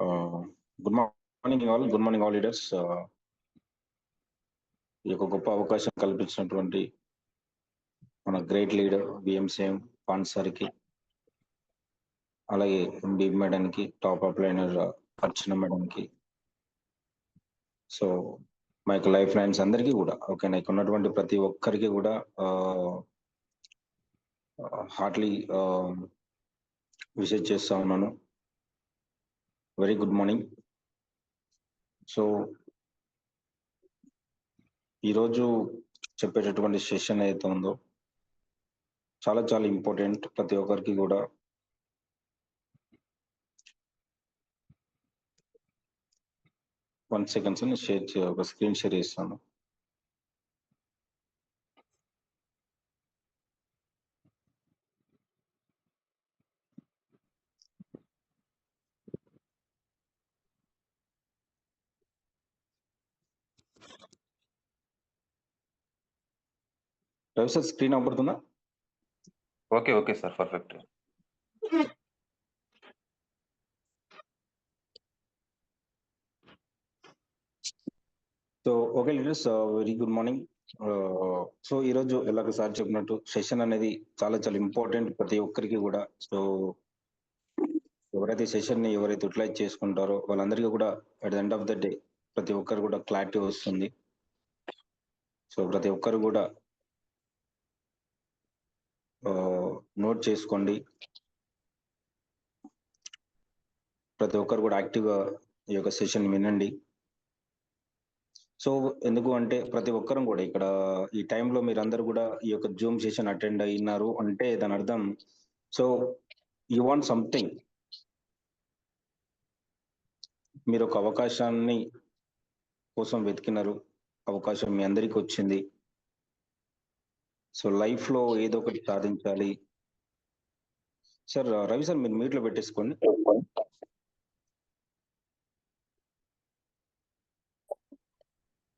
Good morning all leaders. ఈ యొక్క గొప్ప అవకాశం కల్పించినటువంటి మన గ్రేట్ లీడర్ బిఎంసిఎం పాండ్ సార్కి, అలాగే ఎంబీ మేడంకి, టాప్ అప్లైనర్ అర్చన మేడంకి, సో మా యొక్క లైఫ్ లైన్స్ అందరికీ కూడా ఓకేనా, ఇక్కడ ఉన్నటువంటి ప్రతి ఒక్కరికి కూడా హార్ట్లీ విజిట్ చేస్తా ఉన్నాను. Very good morning. సో ఈరోజు చెప్పేటటువంటి సెషన్ ఏదైతే ఉందో చాలా చాలా ఇంపార్టెంట్ ప్రతి ఒక్కరికి కూడా. వన్ సెకండ్స్ ఒక స్క్రీన్ షేర్ చేస్తాను. రవి సార్ స్క్రీన్ అవబడుతుందా? Okay sir, perfect. So okay leaders, very good morning. So ఈరోజు ఎలాగ సార్ చెప్పినట్టు సెషన్ అనేది చాలా చాలా ఇంపార్టెంట్ ప్రతి ఒక్కరికి కూడా. సో ఎవరైతే సెషన్ ని యూటిలైజ్ చేసుకుంటారో వాళ్ళందరికీ కూడా at the end of the day ప్రతి ఒక్కరు కూడా క్లారిటీ వస్తుంది. సో ప్రతి ఒక్కరు కూడా నోట్ చేసుకోండి. ప్రతి ఒక్కరు కూడా యాక్టివ్గా ఈ యొక్క సెషన్ వినండి. సో ఎందుకు అంటే ప్రతి ఒక్కరం కూడా ఇక్కడ ఈ టైంలో మీరందరూ కూడా ఈ యొక్క జూమ్ సెషన్ అటెండ్ అయినారు అంటే దాని అర్థం, సో యు వాంట్ సంథింగ్, మీరు ఒక అవకాశాన్ని కోసం వెతికినారు, అవకాశం మీ అందరికీ వచ్చింది. సో లైఫ్ లో ఏదో ఒకటి సాధించాలి. సార్ రవి సార్ మీరు మీట్లో పెట్టేసుకోండి.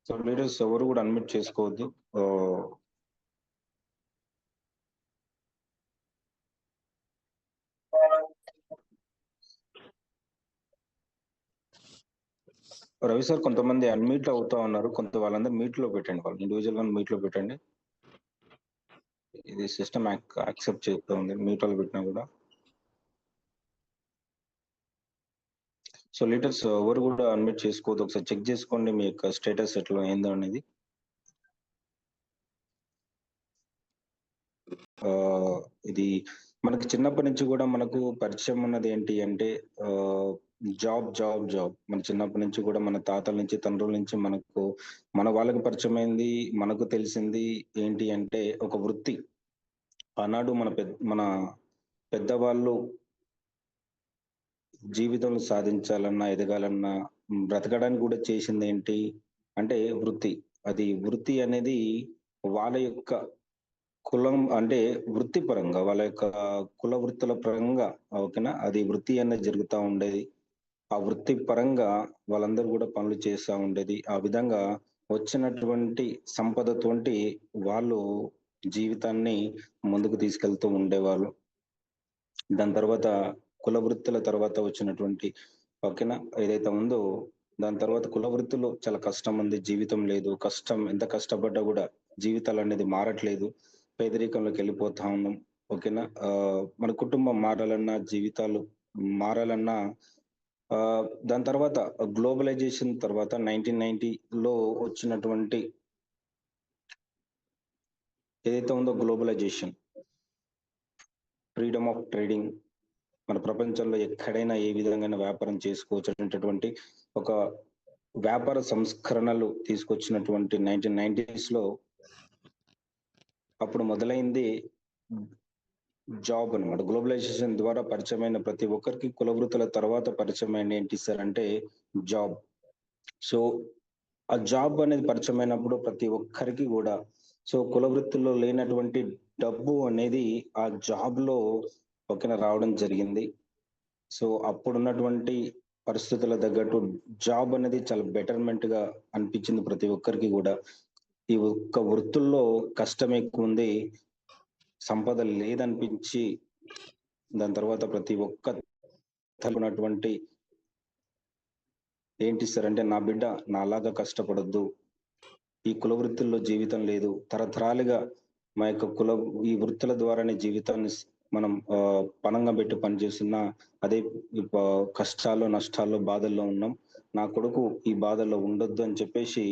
సో లీడర్స్ ఎవరు కూడా అన్మ్యూట్ చేసుకోవద్దు. రవి సార్ కొంతమంది అన్మ్యూట్ అవుతా ఉన్నారు, కొంత వాళ్ళందరూ మీట్ లో పెట్టండి, వాళ్ళు ఇండివిజువల్ గా మీట్ లో పెట్టండి. ఇది సిస్టమ్ యాక్సెప్ట్ చేస్తూ ఉంది మీట్ లో పెట్టినా కూడా. సో లీడర్స్ ఎవరు కూడా అన్మ్యూట్ చేసుకోవద్దు, ఒకసారి చెక్ చేసుకోండి మీ యొక్క స్టేటస్ ఎట్లా ఏందో అనేది. ఇది మనకి చిన్నప్పటి నుంచి కూడా మనకు పరిచయం ఉన్నది ఏంటి అంటే జాబ్ జాబ్ జాబ్. మన చిన్నప్పటి నుంచి కూడా మన తాతల నుంచి తండ్రుల నుంచి మనకు మన వాళ్ళకి పరిచయమైంది, మనకు తెలిసింది ఏంటి అంటే ఒక వృత్తి. ఆనాడు మన పెద్దవాళ్ళు జీవితంలో సాధించాలన్నా ఎదగాలన్నా బ్రతకడానికి కూడా చేసింది ఏంటి అంటే వృత్తి. అది వృత్తి అనేది వాళ్ళ యొక్క కులం అంటే వృత్తిపరంగా, వాళ్ళ యొక్క కుల వృత్తుల పరంగా ఓకేనా, అది వృత్తి అనేది జరుగుతూ ఉండేది. ఆ వృత్తి పరంగా వాళ్ళందరూ కూడా పనులు చేస్తూ ఉండేది. ఆ విధంగా వచ్చినటువంటి సంపదతోటి వాళ్ళు జీవితాన్ని ముందుకు తీసుకెళ్తూ ఉండేవాళ్ళు. దాని తర్వాత కుల వృత్తుల తర్వాత వచ్చినటువంటి ఓకేనా ఏదైతే ఉందో, దాని తర్వాత కుల వృత్తులు చాలా కష్టం ఉంది, జీవితం లేదు, కష్టం ఎంత కష్టపడ్డా కూడా జీవితాలు అనేది మారట్లేదు, పేదరికంలోకి వెళ్ళిపోతా ఉన్నాం ఓకేనా. మన కుటుంబం మారాలన్నా, జీవితాలు మారాలన్నా దాని తర్వాత గ్లోబలైజేషన్ తర్వాత 1990లో వచ్చినటువంటి ఏదైతే ఉందో గ్లోబలైజేషన్, ఫ్రీడమ్ ఆఫ్ ట్రేడింగ్, మన ప్రపంచంలో ఎక్కడైనా ఏ విధంగా వ్యాపారం చేసుకోవచ్చు అనేటటువంటి ఒక వ్యాపార సంస్కరణలు తీసుకొచ్చినటువంటి 1990s అప్పుడు మొదలైంది జాబ్ అనమాట. గ్లోబలైజేషన్ ద్వారా పరిచయమైన ప్రతి ఒక్కరికి కుల వృత్తుల తర్వాత పరిచయమైన ఏంటి సార్ అంటే జాబ్. సో ఆ జాబ్ అనేది పరిచయమైనప్పుడు ప్రతి ఒక్కరికి కూడా సో కుల వృత్తుల్లో లేనటువంటి డబ్బు అనేది ఆ జాబ్ లో ఓకేనా రావడం జరిగింది. సో అప్పుడున్నటువంటి పరిస్థితుల తగ్గట్టు జాబ్ అనేది చాలా బెటర్మెంట్ గా అనిపించింది ప్రతి ఒక్కరికి కూడా. ఈ ఒక్క వృత్తుల్లో కష్టం ఎక్కువ ఉంది, సంపద లేదనిపించి దాని తర్వాత ప్రతి ఒక్క తలుపునటువంటి ఏంటి సార్ అంటే, నా బిడ్డ నాలాగా కష్టపడొద్దు, ఈ కుల వృత్తుల్లో జీవితం లేదు, తరతరాలుగా మా యొక్క ఈ వృత్తుల ద్వారానే జీవితాన్ని మనం పణంగా పెట్టి పనిచేస్తున్నా అదే కష్టాల్లో నష్టాల్లో బాధల్లో ఉన్నాం. నా కొడుకు ఈ బాధల్లో ఉండొద్దు అని చెప్పేసి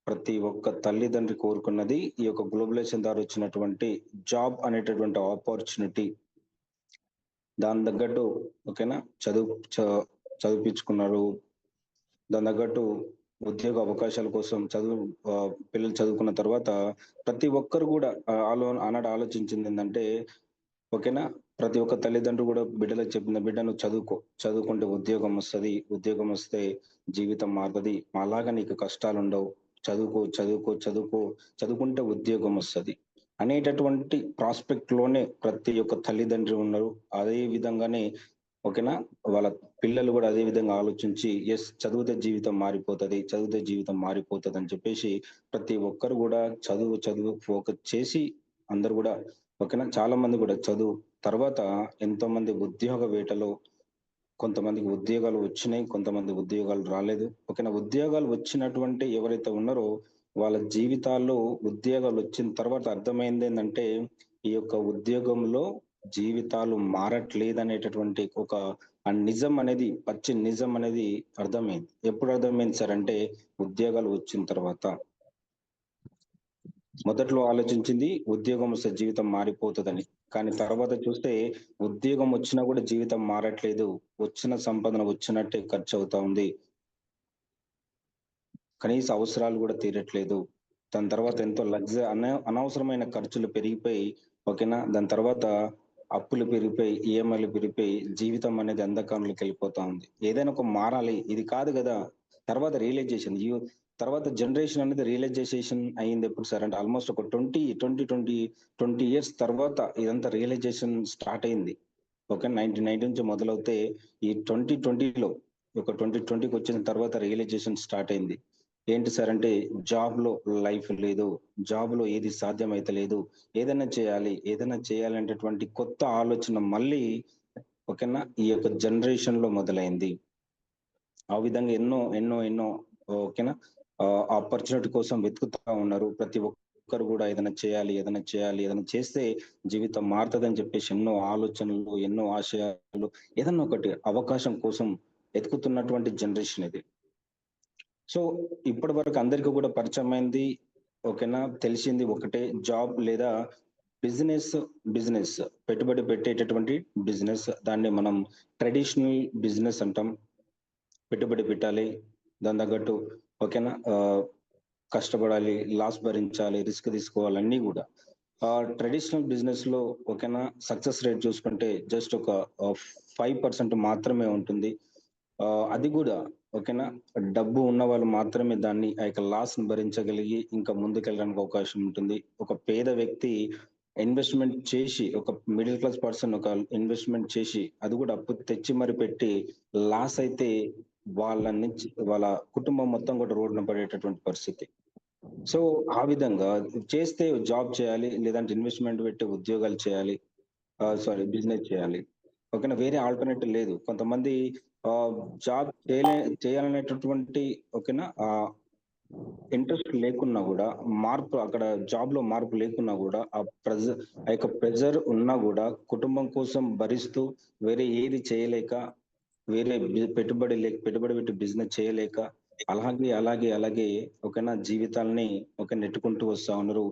ప్రతి ఒక్క తల్లిదండ్రి కోరుకున్నది ఈ యొక్క గ్లోబలైజేషన్ ద్వారా వచ్చినటువంటి జాబ్ అనేటటువంటి ఆపర్చునిటీ. దాని తగ్గట్టు ఓకేనా చదివిపించుకున్నారు. దాని తగ్గట్టు ఉద్యోగ అవకాశాల కోసం పిల్లలు చదువుకున్న తర్వాత ప్రతి ఒక్కరు కూడా ఆనాడు ఆలోచించింది ఏంటంటే ఓకేనా, ప్రతి ఒక్క తల్లిదండ్రులు కూడా బిడ్డలకు చెప్పిన, బిడ్డ నువ్వు చదువుకుంటే ఉద్యోగం వస్తుంది, ఉద్యోగం వస్తే జీవితం మారుతుంది, అలాగా నీకు కష్టాలు ఉండవు, చదువుకుంటే ఉద్యోగం వస్తుంది అనేటటువంటి ప్రాస్పెక్ట్ లోనే ప్రతి ఒక్క తల్లిదండ్రి ఉన్నారు. అదే విధంగానే ఓకేనా, వాళ్ళ పిల్లలు కూడా అదే విధంగా ఆలోచించి చదివితే జీవితం మారిపోతుంది అని చెప్పేసి ప్రతి ఒక్కరు కూడా చదువు ఫోకస్ చేసి అందరు కూడా ఓకేనా, చాలా మంది కూడా చదువు తర్వాత ఎంతో మంది ఉద్యోగ వేటలో, కొంతమందికి ఉద్యోగాలు వచ్చినాయి, కొంతమంది ఉద్యోగాలు రాలేదు. ఓకేనా, ఉద్యోగాలు వచ్చినటువంటి ఎవరైతే ఉన్నారో వాళ్ళ జీవితాల్లో ఉద్యోగాలు వచ్చిన తర్వాత అర్థమైంది ఏంటంటే ఈ యొక్క ఉద్యోగంలో జీవితాలు మారట్లేదు అనేటటువంటి ఒక నిజం అనేది, పచ్చి నిజం అనేది అర్థమైంది. ఎప్పుడు అర్థమైంది సార్ అంటే ఉద్యోగాలు వచ్చిన తర్వాత. మొదట్లో ఆలోచించింది ఉద్యోగం వస్తే జీవితం మారిపోతుందని, కానీ తర్వాత చూస్తే ఉద్యోగం వచ్చినా కూడా జీవితం మారట్లేదు, వచ్చిన సంపాదన వచ్చినట్టే ఖర్చు అవుతా ఉంది, కనీస అవసరాలు కూడా తీరట్లేదు. దాని తర్వాత ఎంతో అనవసరమైన ఖర్చులు పెరిగిపోయి ఓకేనా, దాని తర్వాత అప్పులు పెరిగిపోయి, ఈఎంఐలు పెరిగిపోయి జీవితం అనేది అంధకారంలోకి వెళ్ళిపోతా ఉంది. ఏదైనా ఒక మారాలి, ఇది కాదు కదా. తర్వాత రియలైజేషన్, తర్వాత జనరేషన్ అనేది రియలైజేషన్ అయింది ఎప్పుడు సార్ అంటే ఆల్మోస్ట్ ఒక 20 ఇయర్స్ తర్వాత ఇదంతా రియలైజేషన్ స్టార్ట్ అయింది. ఓకే, 1990 నుంచి మొదలవుతే ఈ 2020లో ఒక 2020కి వచ్చిన తర్వాత రియలైజేషన్ స్టార్ట్ అయింది. ఏంటి సార్ అంటే జాబ్ లో లైఫ్ లేదు, జాబ్ లో ఏది సాధ్యమైతే లేదు, ఏదైనా చేయాలనేటటువంటి కొత్త ఆలోచన మళ్ళీ ఓకేనా ఈ యొక్క జనరేషన్ లో మొదలైంది. ఆ విధంగా ఎన్నో ఎన్నో ఎన్నో ఓకేనా ఆపర్చునిటీ కోసం వెతుకుతా ఉన్నారు. ప్రతి ఒక్కరు కూడా ఏదైనా చేస్తే జీవితం మారుతుందని చెప్పేసి ఎన్నో ఆలోచనలు, ఎన్నో ఆశయాలు, ఏదన్నా ఒకటి అవకాశం కోసం వెతుకుతున్నటువంటి జనరేషన్ ఇది. సో ఇప్పటి వరకు అందరికీ కూడా పరిచయం అయింది ఓకేనా, తెలిసింది ఒకటే, జాబ్ లేదా బిజినెస్ పెట్టుబడి పెట్టేటటువంటి బిజినెస్. దాన్ని మనం ట్రెడిషనల్ బిజినెస్ అంటాం. పెట్టుబడి పెట్టాలి, దాని తగ్గట్టు ఓకేనా కష్టపడాలి, లాస్ భరించాలి, రిస్క్ తీసుకోవాలి, అన్నీ కూడా. ట్రెడిషనల్ బిజినెస్ లో ఓకేనా సక్సెస్ రేట్ చూసుకుంటే జస్ట్ ఒక 5% మాత్రమే ఉంటుంది. అది కూడా ఓకేనా డబ్బు ఉన్న వాళ్ళు మాత్రమే దాన్ని ఆ యొక్క లాస్ ని భరించగలిగి ఇంకా ముందుకెళ్ళడానికి అవకాశం ఉంటుంది. ఒక పేద వ్యక్తి ఇన్వెస్ట్మెంట్ చేసి, ఒక మిడిల్ క్లాస్ పర్సన్ ఒక ఇన్వెస్ట్మెంట్ చేసి అది కూడా అప్పు తెచ్చి మరి పెట్టి లాస్ అయితే వాళ్ళ కుటుంబం మొత్తం కూడా రోడ్డున పడేటటువంటి పరిస్థితి. సో ఆ విధంగా చేస్తే జాబ్ చేయాలి, లేదంటే ఇన్వెస్ట్మెంట్ పెట్టి ఉద్యోగాలు చేయాలి, బిజినెస్ చేయాలి. ఓకేనా, వేరే ఆల్టర్నేటివ్ లేదు. కొంతమంది జాబ్ చేయాలనేటటువంటి ఓకేనా ఇంట్రెస్ట్ లేకున్నా కూడా, అక్కడ జాబ్ లో మార్పు లేకున్నా కూడా ఆ యొక్క ప్రెజర్ ఉన్నా కూడా కుటుంబం కోసం భరిస్తూ వేరే ఏది చేయలేక, వేరే పెట్టుబడి పెట్టి బిజినెస్ చేయలేక అలాగే ఓకేనా జీవితాలని ఒక నెట్టుకుంటూ వస్తా ఉన్నారు.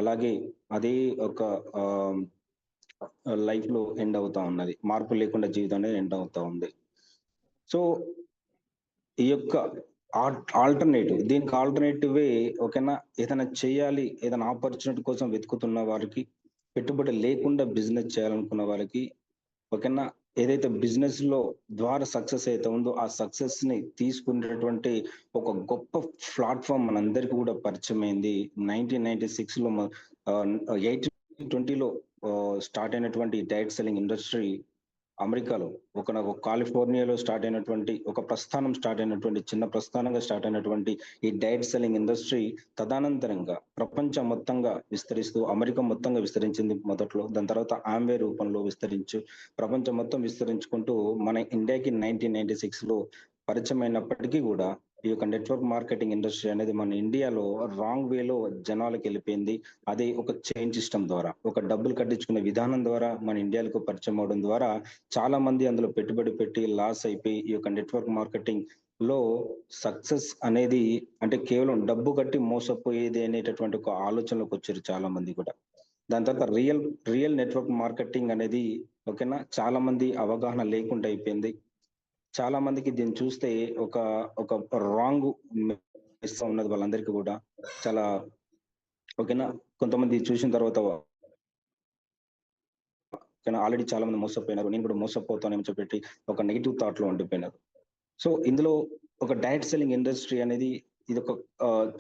అలాగే అదే ఒక లైఫ్ లో ఎండ్ అవుతా ఉన్నది, మార్పు లేకుండా జీవితం అనేది ఎండ్ అవుతా ఉంది. సో ఈ యొక్క దీనికి ఆల్టర్నేటివ్ ఓకేనా, ఏదైనా చేయాలి, ఏదైనా ఆపర్చునిటీ కోసం వెతుకుతున్న వారికి, పెట్టుబడి లేకుండా బిజినెస్ చేయాలనుకున్న వారికి ఓకేనా, ఏదైతే బిజినెస్ లో ద్వారా సక్సెస్ అయితే ఉందో ఆ సక్సెస్ ని తీసుకునేటటువంటి ఒక గొప్ప ప్లాట్ఫామ్ మనందరికీ కూడా పరిచయం అయింది 1996 లో 1820లో స్టార్ట్ అయినటువంటి డైరెక్ట్ సెల్లింగ్ ఇండస్ట్రీ అమెరికాలో ఒక కాలిఫోర్నియాలో స్టార్ట్ అయినటువంటి చిన్న ప్రస్థానంగా స్టార్ట్ అయినటువంటి ఈ డైరెక్ట్ సెల్లింగ్ ఇండస్ట్రీ తదనంతరంగా ప్రపంచం మొత్తంగా విస్తరిస్తూ అమెరికా మొత్తంగా విస్తరించింది మొదట్లో. దాని తర్వాత ఆమ్వే రూపంలో ప్రపంచం మొత్తం విస్తరించుకుంటూ మన ఇండియాకి 1996లో పరిచయం అయినప్పటికీ కూడా ఈ యొక్క నెట్వర్క్ మార్కెటింగ్ ఇండస్ట్రీ అనేది మన ఇండియాలో రాంగ్ వేలో జనాలకు వెళ్ళిపోయింది. అది ఒక చైన్ సిస్టమ్ ద్వారా, ఒక డబ్బులు కట్టించుకునే విధానం ద్వారా మన ఇండియాలకు పరిచయం అవడం ద్వారా చాలా మంది అందులో పెట్టుబడి పెట్టి లాస్ అయిపోయి ఈ యొక్క నెట్వర్క్ మార్కెటింగ్ లో సక్సెస్ అనేది అంటే కేవలం డబ్బు కట్టి మోసపోయేది అనేటటువంటి ఒక ఆలోచనలోకి వచ్చారు చాలా మంది కూడా. దాని తర్వాత రియల్ నెట్వర్క్ మార్కెటింగ్ అనేది ఓకేనా చాలా మంది అవగాహన లేకుండా అయిపోయింది. చాలా మందికి దీన్ని చూస్తే ఒక ఒక రాంగ్ ఉన్నది వాళ్ళందరికీ కూడా. చాలా ఓకేనా కొంతమంది చూసిన తర్వాత ఆల్రెడీ చాలా మంది మోసపోయినారు, నేను కూడా మోసపోతానని చెప్పి ఒక నెగిటివ్ థాట్ లో ఉండిపోయినారు. సో ఇందులో ఒక డైరెక్ట్ సెల్లింగ్ ఇండస్ట్రీ అనేది ఇది ఒక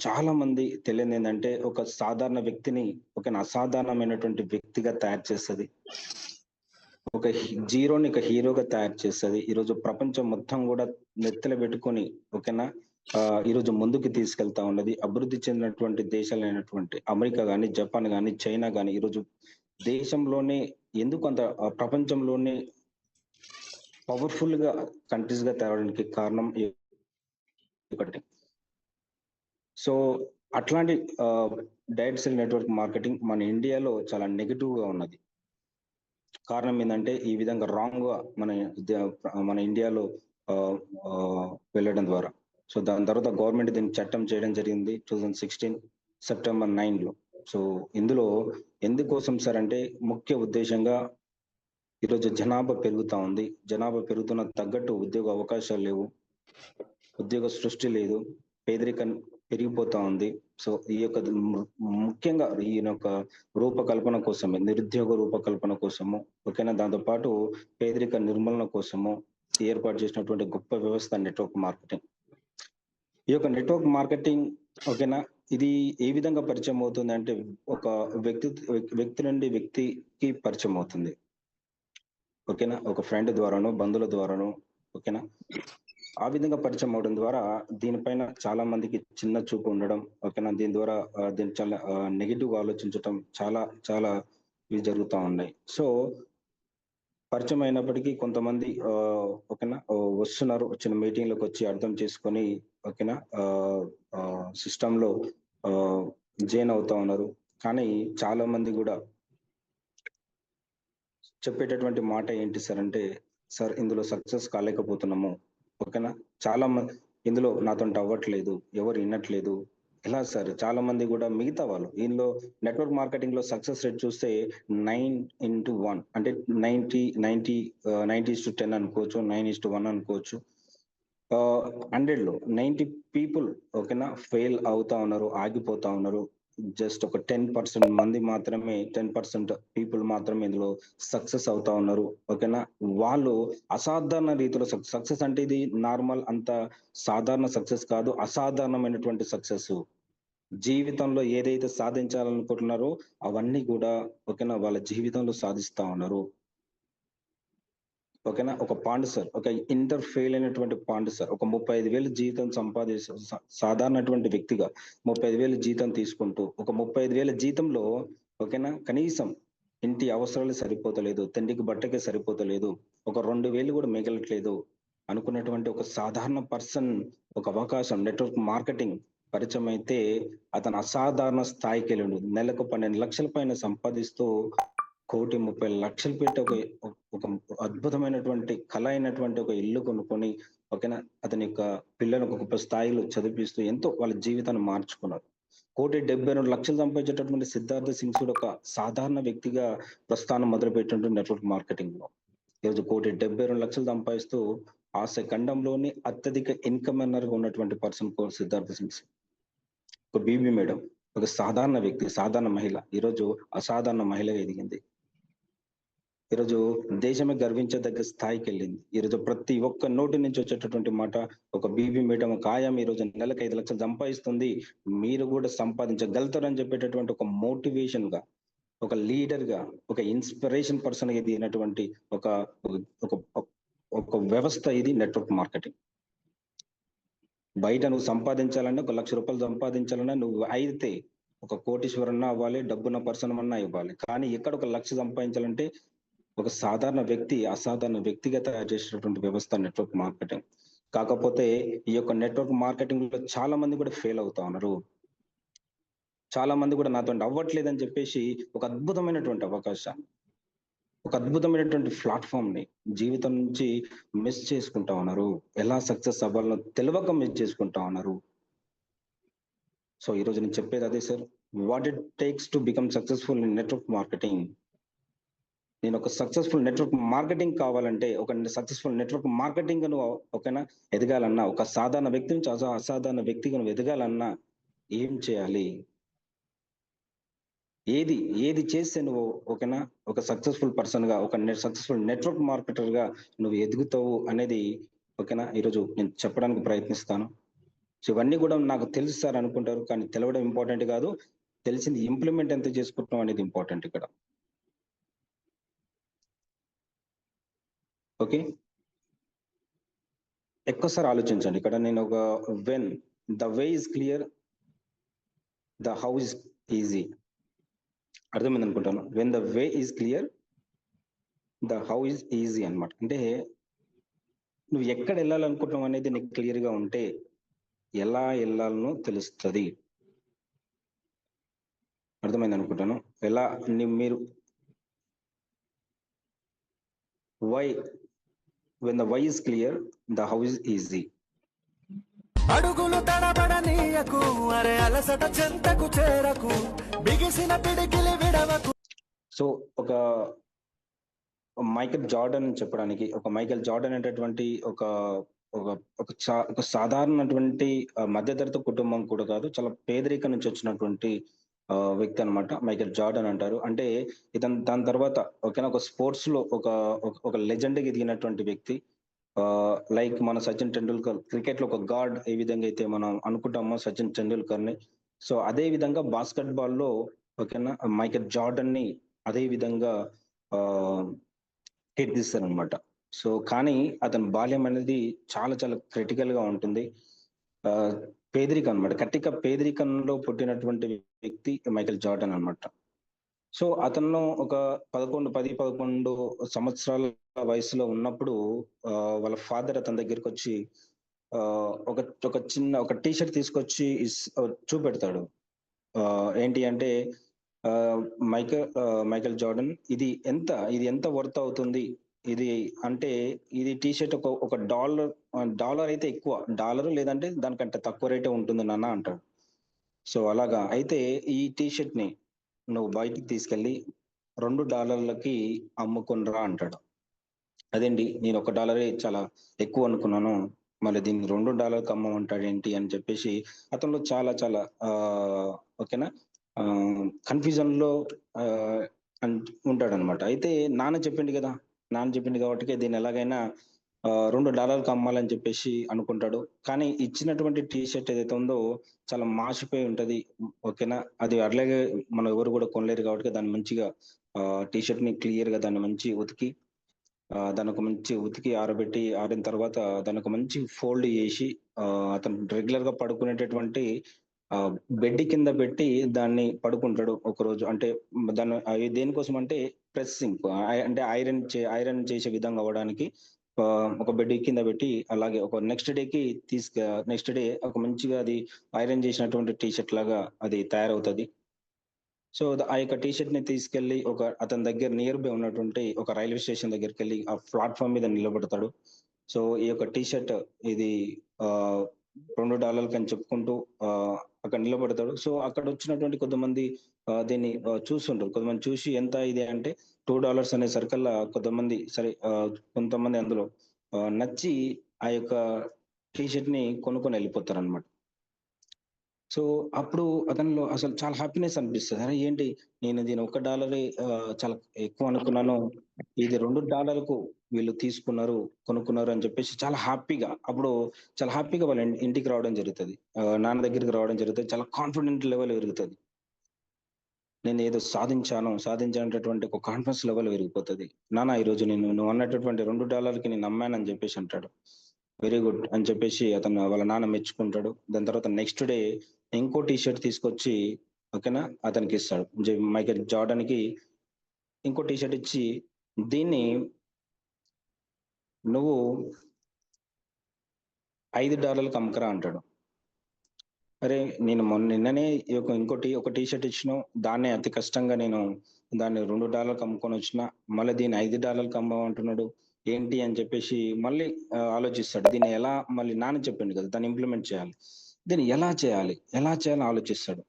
చాలా మంది తెలియదు ఏంటంటే ఒక సాధారణ వ్యక్తిని ఒక అసాధారణమైనటువంటి వ్యక్తిగా తయారు చేస్తుంది. ఒక జీరోని ఒక హీరోగా తయారు చేస్తుంది. ఈరోజు ప్రపంచం మొత్తం కూడా నెత్తెల పెట్టుకొని ఓకేనా ఈరోజు ముందుకు తీసుకెళ్తా ఉన్నది. అభివృద్ధి చెందినటువంటి దేశాలైనటువంటి అమెరికా కానీ, జపాన్ కానీ, చైనా కానీ ఈరోజు దేశంలోనే ఎందుకు అంత ప్రపంచంలోనే పవర్ఫుల్ గా కంట్రీస్ గా తేవడానికి కారణం ఒకటి. సో అట్లాంటి డైరెక్ట్ సెల్ నెట్వర్క్ మార్కెటింగ్ మన ఇండియాలో చాలా నెగిటివ్ గా ఉన్నది. కారణం ఏంటంటే ఈ విధంగా రాంగ్ గా మన ఇండియాలో వెళ్ళడం ద్వారా. సో దాని తర్వాత గవర్నమెంట్ దీన్ని చట్టం చేయడం జరిగింది 2016 సెప్టెంబర్ 9లో. సో ఇందులో ఎందుకోసం సార్ అంటే ముఖ్య ఉద్దేశంగా ఈరోజు జనాభా పెరుగుతా ఉంది. జనాభా పెరుగుతున్న తగ్గట్టు ఉద్యోగ అవకాశాలు లేవు, ఉద్యోగ సృష్టి లేదు, పేదరికం పెరిగిపోతా ఉంది. సో ఈ యొక్క ముఖ్యంగా ఈ యొక్క రూపకల్పన కోసమే, నిరుద్యోగ రూపకల్పన కోసము ఓకేనా, దాంతో పాటు పేదరిక నిర్మూలన కోసము ఏర్పాటు చేసినటువంటి గొప్ప వ్యవస్థ నెట్వర్క్ మార్కెటింగ్. ఈ యొక్క నెట్వర్క్ మార్కెటింగ్ ఓకేనా ఇది ఏ విధంగా పరిచయం అవుతుంది అంటే ఒక వ్యక్తి నుండి వ్యక్తికి పరిచయం అవుతుంది ఓకేనా, ఒక ఫ్రెండ్ ద్వారాను, బంధువుల ద్వారాను ఓకేనా. ఆ విధంగా పరిచయం అవడం ద్వారా దీనిపైన చాలా మందికి చిన్న చూపు ఉండడం ఓకేనా, దీని ద్వారా దీన్ని చాలా నెగిటివ్ ఆలోచించటం చాలా చాలా ఇవి జరుగుతూ ఉన్నాయి. సో పరిచయం అయినప్పటికీ కొంతమంది ఓకేనా వస్తున్నారు, వచ్చిన మీటింగ్లకు వచ్చి అర్థం చేసుకొని ఓకేనా సిస్టమ్ లో జాయిన్ అవుతా ఉన్నారు. కానీ చాలా మంది కూడా చెప్పేటటువంటి మాట ఏంటి సార్ అంటే, సార్ ఇందులో సక్సెస్ కాలేకపోతున్నాము ఓకేనా, చాలా మంది ఇందులో నాతో అవ్వట్లేదు, ఎవరు వినట్లేదు. ఎలా సార్ చాలా మంది కూడా మిగతా వాళ్ళు దీనిలో నెట్వర్క్ మార్కెటింగ్ లో సక్సెస్ రేట్ చూస్తే 9:1 అంటే 90:10 అనుకోవచ్చు, 9:1 అనుకోవచ్చు. 100 లో 90 పీపుల్ ఓకేనా ఫెయిల్ అవుతా ఉన్నారు, ఆగిపోతా ఉన్నారు. జస్ట్ ఒక 10% మంది మాత్రమే, 10% పీపుల్ మాత్రమే ఇందులో సక్సెస్ అవుతా ఉన్నారు ఓకేనా. వాళ్ళు అసాధారణ రీతిలో సక్సెస్ అంటే ఇది నార్మల్ అంత సాధారణ సక్సెస్ కాదు, అసాధారణమైనటువంటి సక్సెస్. జీవితంలో ఏదైతే సాధించాలనుకుంటున్నారో అవన్నీ కూడా ఓకేనా వాళ్ళ జీవితంలో సాధిస్తా ఉన్నారు ఓకేనా. ఒక పాండ్ సార్, ఒక ఇంటర్ ఫెయిల్ అయినటువంటి పాండ్ సార్ ఒక 35,000 జీతం సాధారణటువంటి వ్యక్తిగా 35,000 జీతం తీసుకుంటూ ఒక 35,000 జీతంలో ఓకేనా కనీసం ఇంటి అవసరాలు సరిపోతలేదు, తిండికి బట్టకే సరిపోతలేదు, ఒక 2,000 కూడా మిగలట్లేదు అనుకున్నటువంటి ఒక సాధారణ పర్సన్ ఒక అవకాశం నెట్వర్క్ మార్కెటింగ్ పరిచయం అయితే అతను అసాధారణ స్థాయికి వెళ్ళిండు. నెలకు 12 లక్షల పైన సంపాదిస్తూ 1,30,00,000 పెట్టి ఒక అద్భుతమైనటువంటి కళ అయినటువంటి ఒక ఇల్లు కొనుక్కొని ఓకేనా అతని యొక్క పిల్లలకు గొప్ప స్థాయిలో చదివిస్తూ ఎంతో వాళ్ళ జీవితాన్ని మార్చుకున్నారు. 1,72,00,000 సంపాదించేటటువంటి సిద్ధార్థ సింగ్ కూడా ఒక సాధారణ వ్యక్తిగా ప్రస్థానం మొదలుపెట్టినటువంటి నెట్వర్క్ మార్కెటింగ్ లో ఈరోజు 1,72,00,000 సంపాదిస్తూ ఆ ఖండంలోని అత్యధిక ఇన్కమ్ ఎన్నర్ గా ఉన్నటువంటి పర్సన్ సిద్ధార్థ సింగ్. ఒక బీబీ మేడం ఒక సాధారణ వ్యక్తి, సాధారణ మహిళ ఈరోజు అసాధారణ మహిళగా ఎదిగింది. ఈరోజు దేశమే గర్వించదగ్గ స్థాయికి వెళ్ళింది. ఈరోజు ప్రతి ఒక్క నోటి నుంచి వచ్చేటటువంటి మాట ఒక బీబీ మేడం ఒక ఆయాం ఈరోజు నెలకు 5 లక్షలు సంపాదిస్తుంది, మీరు కూడా సంపాదించగలుగుతారని చెప్పేటటువంటి ఒక మోటివేషన్ గా, ఒక లీడర్ గా, ఒక ఇన్స్పిరేషన్ పర్సన్ గా ఎదిగినటువంటి ఒక ఒక ఒక వ్యవస్థ ఇది నెట్వర్క్ మార్కెటింగ్. బయట నువ్వు సంపాదించాలన్నా 1,00,000 రూపాయలు సంపాదించాలన్నా నువ్వు అయితే ఒక కోటీశ్వరన్నా అవ్వాలి, డబ్బున్న పర్సన్ అన్నా ఇవ్వాలి. కానీ ఇక్కడ 1,00,000 సంపాదించాలంటే ఒక సాధారణ వ్యక్తి అసాధారణ వ్యక్తిగా తయారు చేసినటువంటి వ్యవస్థ నెట్వర్క్ మార్కెటింగ్. కాకపోతే ఈ యొక్క నెట్వర్క్ మార్కెటింగ్ లో చాలా మంది కూడా ఫెయిల్ అవుతా ఉన్నారు. చాలా మంది కూడా నాతో అవ్వట్లేదని చెప్పేసి ఒక అద్భుతమైనటువంటి అవకాశాన్ని, ఒక అద్భుతమైనటువంటి ప్లాట్ఫామ్ ని జీవితం నుంచి మిస్ చేసుకుంటా ఉన్నారు. ఎలా సక్సెస్ అవ్వాలో తెలియక మిస్ చేసుకుంటా ఉన్నారు. సో ఈ రోజు నేను చెప్పేది అదే sir. What it takes to become successful in network marketing. నేను ఒక సక్సెస్ఫుల్ నెట్వర్క్ మార్కెటింగ్ కావాలంటే, ఒక సక్సెస్ఫుల్ నెట్వర్క్ మార్కెటింగ్ నువ్వు ఓకేనా ఎదగాలన్నా, ఒక సాధారణ వ్యక్తి నుంచి అసాధారణ వ్యక్తిగా నువ్వు ఎదగాలన్నా ఏం చేయాలి, ఏది చేస్తే నువ్వు ఓకేనా ఒక సక్సెస్ఫుల్ పర్సన్ గా, ఒక సక్సెస్ఫుల్ నెట్వర్క్ మార్కెటర్ గా నువ్వు ఎదుగుతావు అనేది ఓకేనా ఈరోజు నేను చెప్పడానికి ప్రయత్నిస్తాను. సో ఇవన్నీ కూడా నాకు తెలుసు సార్ అనుకుంటారు, కానీ తెలవడం ఇంపార్టెంట్ కాదు, తెలిసింది ఇంప్లిమెంట్ ఎంత చేసుకుంటాం అనేది ఇంపార్టెంట్ ఇక్కడ. ఓకే, ఎక్కువసారి ఆలోచించండి ఇక్కడ. నేను ఒక when the way is clear, the how is easy. అర్థమైంది అనుకుంటాను. When the way is clear, the how is easy అన్నమాట. అంటే నువ్వు ఎక్కడ వెళ్ళాలనుకుంటున్నావు అనేది నీకు క్లియర్ గా ఉంటే ఎలా వెళ్ళాలనో తెలుస్తుంది. అర్థమైంది అనుకుంటాను. ఎలా మీరు why, when the why is clear, the how is easy. అడుగులు తడబడనీయకు, అరే అలసట చెంతకు చేరకు, బిగిసిన పిడికిలి విడవకు. సో ఒక మైకేల్ జార్డన్ చెప్పడానికి, ఒక మైకేల్ జార్డన్ అనేటటువంటి ఒక ఒక సాధారణటువంటి మధ్యతరగతి కుటుంబం కూడా కాదు, చాలా పేదరికం నుంచి వచ్చినటువంటి వ్యక్తి అన్నమాట. మైకేల్ జార్డన్ అంటారు. అంటే ఇతను దాని తర్వాత ఓకేనా ఒక స్పోర్ట్స్ లో ఒక లెజెండ్ గా ఎదిగినటువంటి వ్యక్తి. లైక్ మన సచిన్ టెండూల్కర్ క్రికెట్ లో ఒక గాడ్ ఏ విధంగా అయితే మనం అనుకుంటామో సచిన్ టెండూల్కర్ ని, సో అదే విధంగా బాస్కెట్ బాల్ లో ఓకేనా మైకేల్ జార్డన్ ని అదే విధంగా కీర్తిస్తారు అనమాట. సో కానీ అతని బాల్యం అనేది చాలా చాలా క్రిటికల్ గా ఉంటుంది. పేదరికం అనమాట, కట్టిక పేదరికంలో పుట్టినటువంటి వ్యక్తి మైకేల్ జార్డన్ అనమాట. సో అతను ఒక 10-11 సంవత్సరాల వయసులో ఉన్నప్పుడు వాళ్ళ ఫాదర్ అతని దగ్గరికి వచ్చి ఒక చిన్న ఒక టీ షర్ట్ తీసుకొచ్చి చూపెడతాడు. ఏంటి అంటే మైకేల్ జార్డన్, ఇది ఎంత వర్త్ అవుతుంది, ఇది అంటే ఇది టీ షర్ట్ ఒక డాలర్ అయితే ఎక్కువ, డాలర్ లేదంటే దానికంటే తక్కువ రేటే ఉంటుంది నాన్న అంటాడు. సో అలాగా అయితే ఈ టీ షర్ట్ ని నువ్వు బయటికి తీసుకెళ్లి $2 అమ్ముకునిరా అంటాడు. అదేంటి, నేను $1 చాలా ఎక్కువ అనుకున్నాను, మళ్ళీ దీన్ని $2 అమ్మమంటాడు ఏంటి అని చెప్పేసి అతనిలో చాలా చాలా ఓకేనా కన్ఫ్యూజన్ లో ఉంటాడు అనమాట. అయితే నాన్న చెప్పింది కాబట్టి దీన్ని ఎలాగైనా $2 అమ్మాలని చెప్పేసి అనుకుంటాడు. కానీ ఇచ్చినటువంటి టీ షర్ట్ ఏదైతే ఉందో చాలా మాసిపోయి ఉంటది ఓకేనా. అది అట్లాగే మనం ఎవరు కూడా కొనలేరు కాబట్టి దాన్ని మంచిగా టీ షర్ట్ ని క్లియర్ గా దాన్ని మంచి ఉతికి ఆరబెట్టి, ఆరిన తర్వాత దానికి మంచి ఫోల్డ్ చేసి అతను రెగ్యులర్ గా పడుకునేటటువంటి బెడ్ కింద పెట్టి దాన్ని పడుకుంటాడు ఒక రోజు. అంటే దాన్ని దేనికోసం అంటే ప్రెస్సింగ్, అంటే ఐరన్ చేసే విధంగా అవ్వడానికి ఒక బెడ్ కింద పెట్టి, అలాగే ఒక నెక్స్ట్ డే ఒక మంచిగా అది ఐరన్ చేసినటువంటి టీ షర్ట్ లాగా అది తయారవుతుంది. సో ఆ యొక్క టీ షర్ట్ ని తీసుకెళ్లి అతని దగ్గర నియర్ బై ఉన్నటువంటి ఒక రైల్వే స్టేషన్ దగ్గరికి వెళ్ళి ఆ ప్లాట్ఫామ్ మీద నిలబడతాడు. సో ఈ యొక్క టీ షర్ట్ ఇది $2 అని చెప్పుకుంటూ అక్కడ నిలబడతాడు. సో అక్కడ వచ్చినటువంటి కొంతమంది దీన్ని చూస్తుంటారు. కొంతమంది చూసి ఎంత ఇది అంటే $2 అనే సరికల్లా కొంతమంది అందులో నచ్చి ఆ యొక్క టీ షర్ట్ ని కొనుక్కొని వెళ్ళిపోతారు అనమాట. సో అప్పుడు అతనిలో అసలు చాలా హ్యాపీనెస్ అనిపిస్తుంది. అరే ఏంటి, నేను దీని $1 చాలా ఎక్కువ అనుకున్నాను, ఇది $2 వీళ్ళు కొనుక్కున్నారు అని చెప్పేసి చాలా హ్యాపీగా వాళ్ళ ఇంటికి రావడం జరుగుతుంది, నాన్న దగ్గరికి రావడం జరుగుతుంది. చాలా కాన్ఫిడెంట్ లెవెల్ పెరుగుతుంది. నేను ఏదో సాధించానటువంటి ఒక కాన్ఫిడెన్స్ లెవెల్ పెరిగిపోతుంది. నాన్న ఈరోజు నువ్వు అన్నటువంటి $2 నేను నమ్మానని చెప్పేసి అంటాడు. వెరీ గుడ్ అని చెప్పేసి వాళ్ళ నాన్న మెచ్చుకుంటాడు. దాని తర్వాత నెక్స్ట్ డే ఇంకో టీ షర్ట్ తీసుకొచ్చి ఓకేనా అతనికి ఇస్తాడు. మైకేల్ జార్డన్ కి ఇంకో టీ షర్ట్ ఇచ్చి, దీన్ని నువ్వు $5 అమ్మకరా అంటాడు. అరే నేను నిన్ననే ఒక టీ షర్ట్ ఇచ్చినావు, దాన్నే అతి కష్టంగా నేను దాన్ని $2 అమ్ముకొని వచ్చిన, మళ్ళీ దీన్ని $5 అమ్మమంటున్నాడు ఏంటి అని చెప్పేసి మళ్ళీ ఆలోచిస్తాడు. దీన్ని ఎలా, మళ్ళీ నాన్న చెప్పిండు కదా దాన్ని ఇంప్లిమెంట్ చేయాలి, దీన్ని ఎలా చేయాలని ఆలోచిస్తాడు.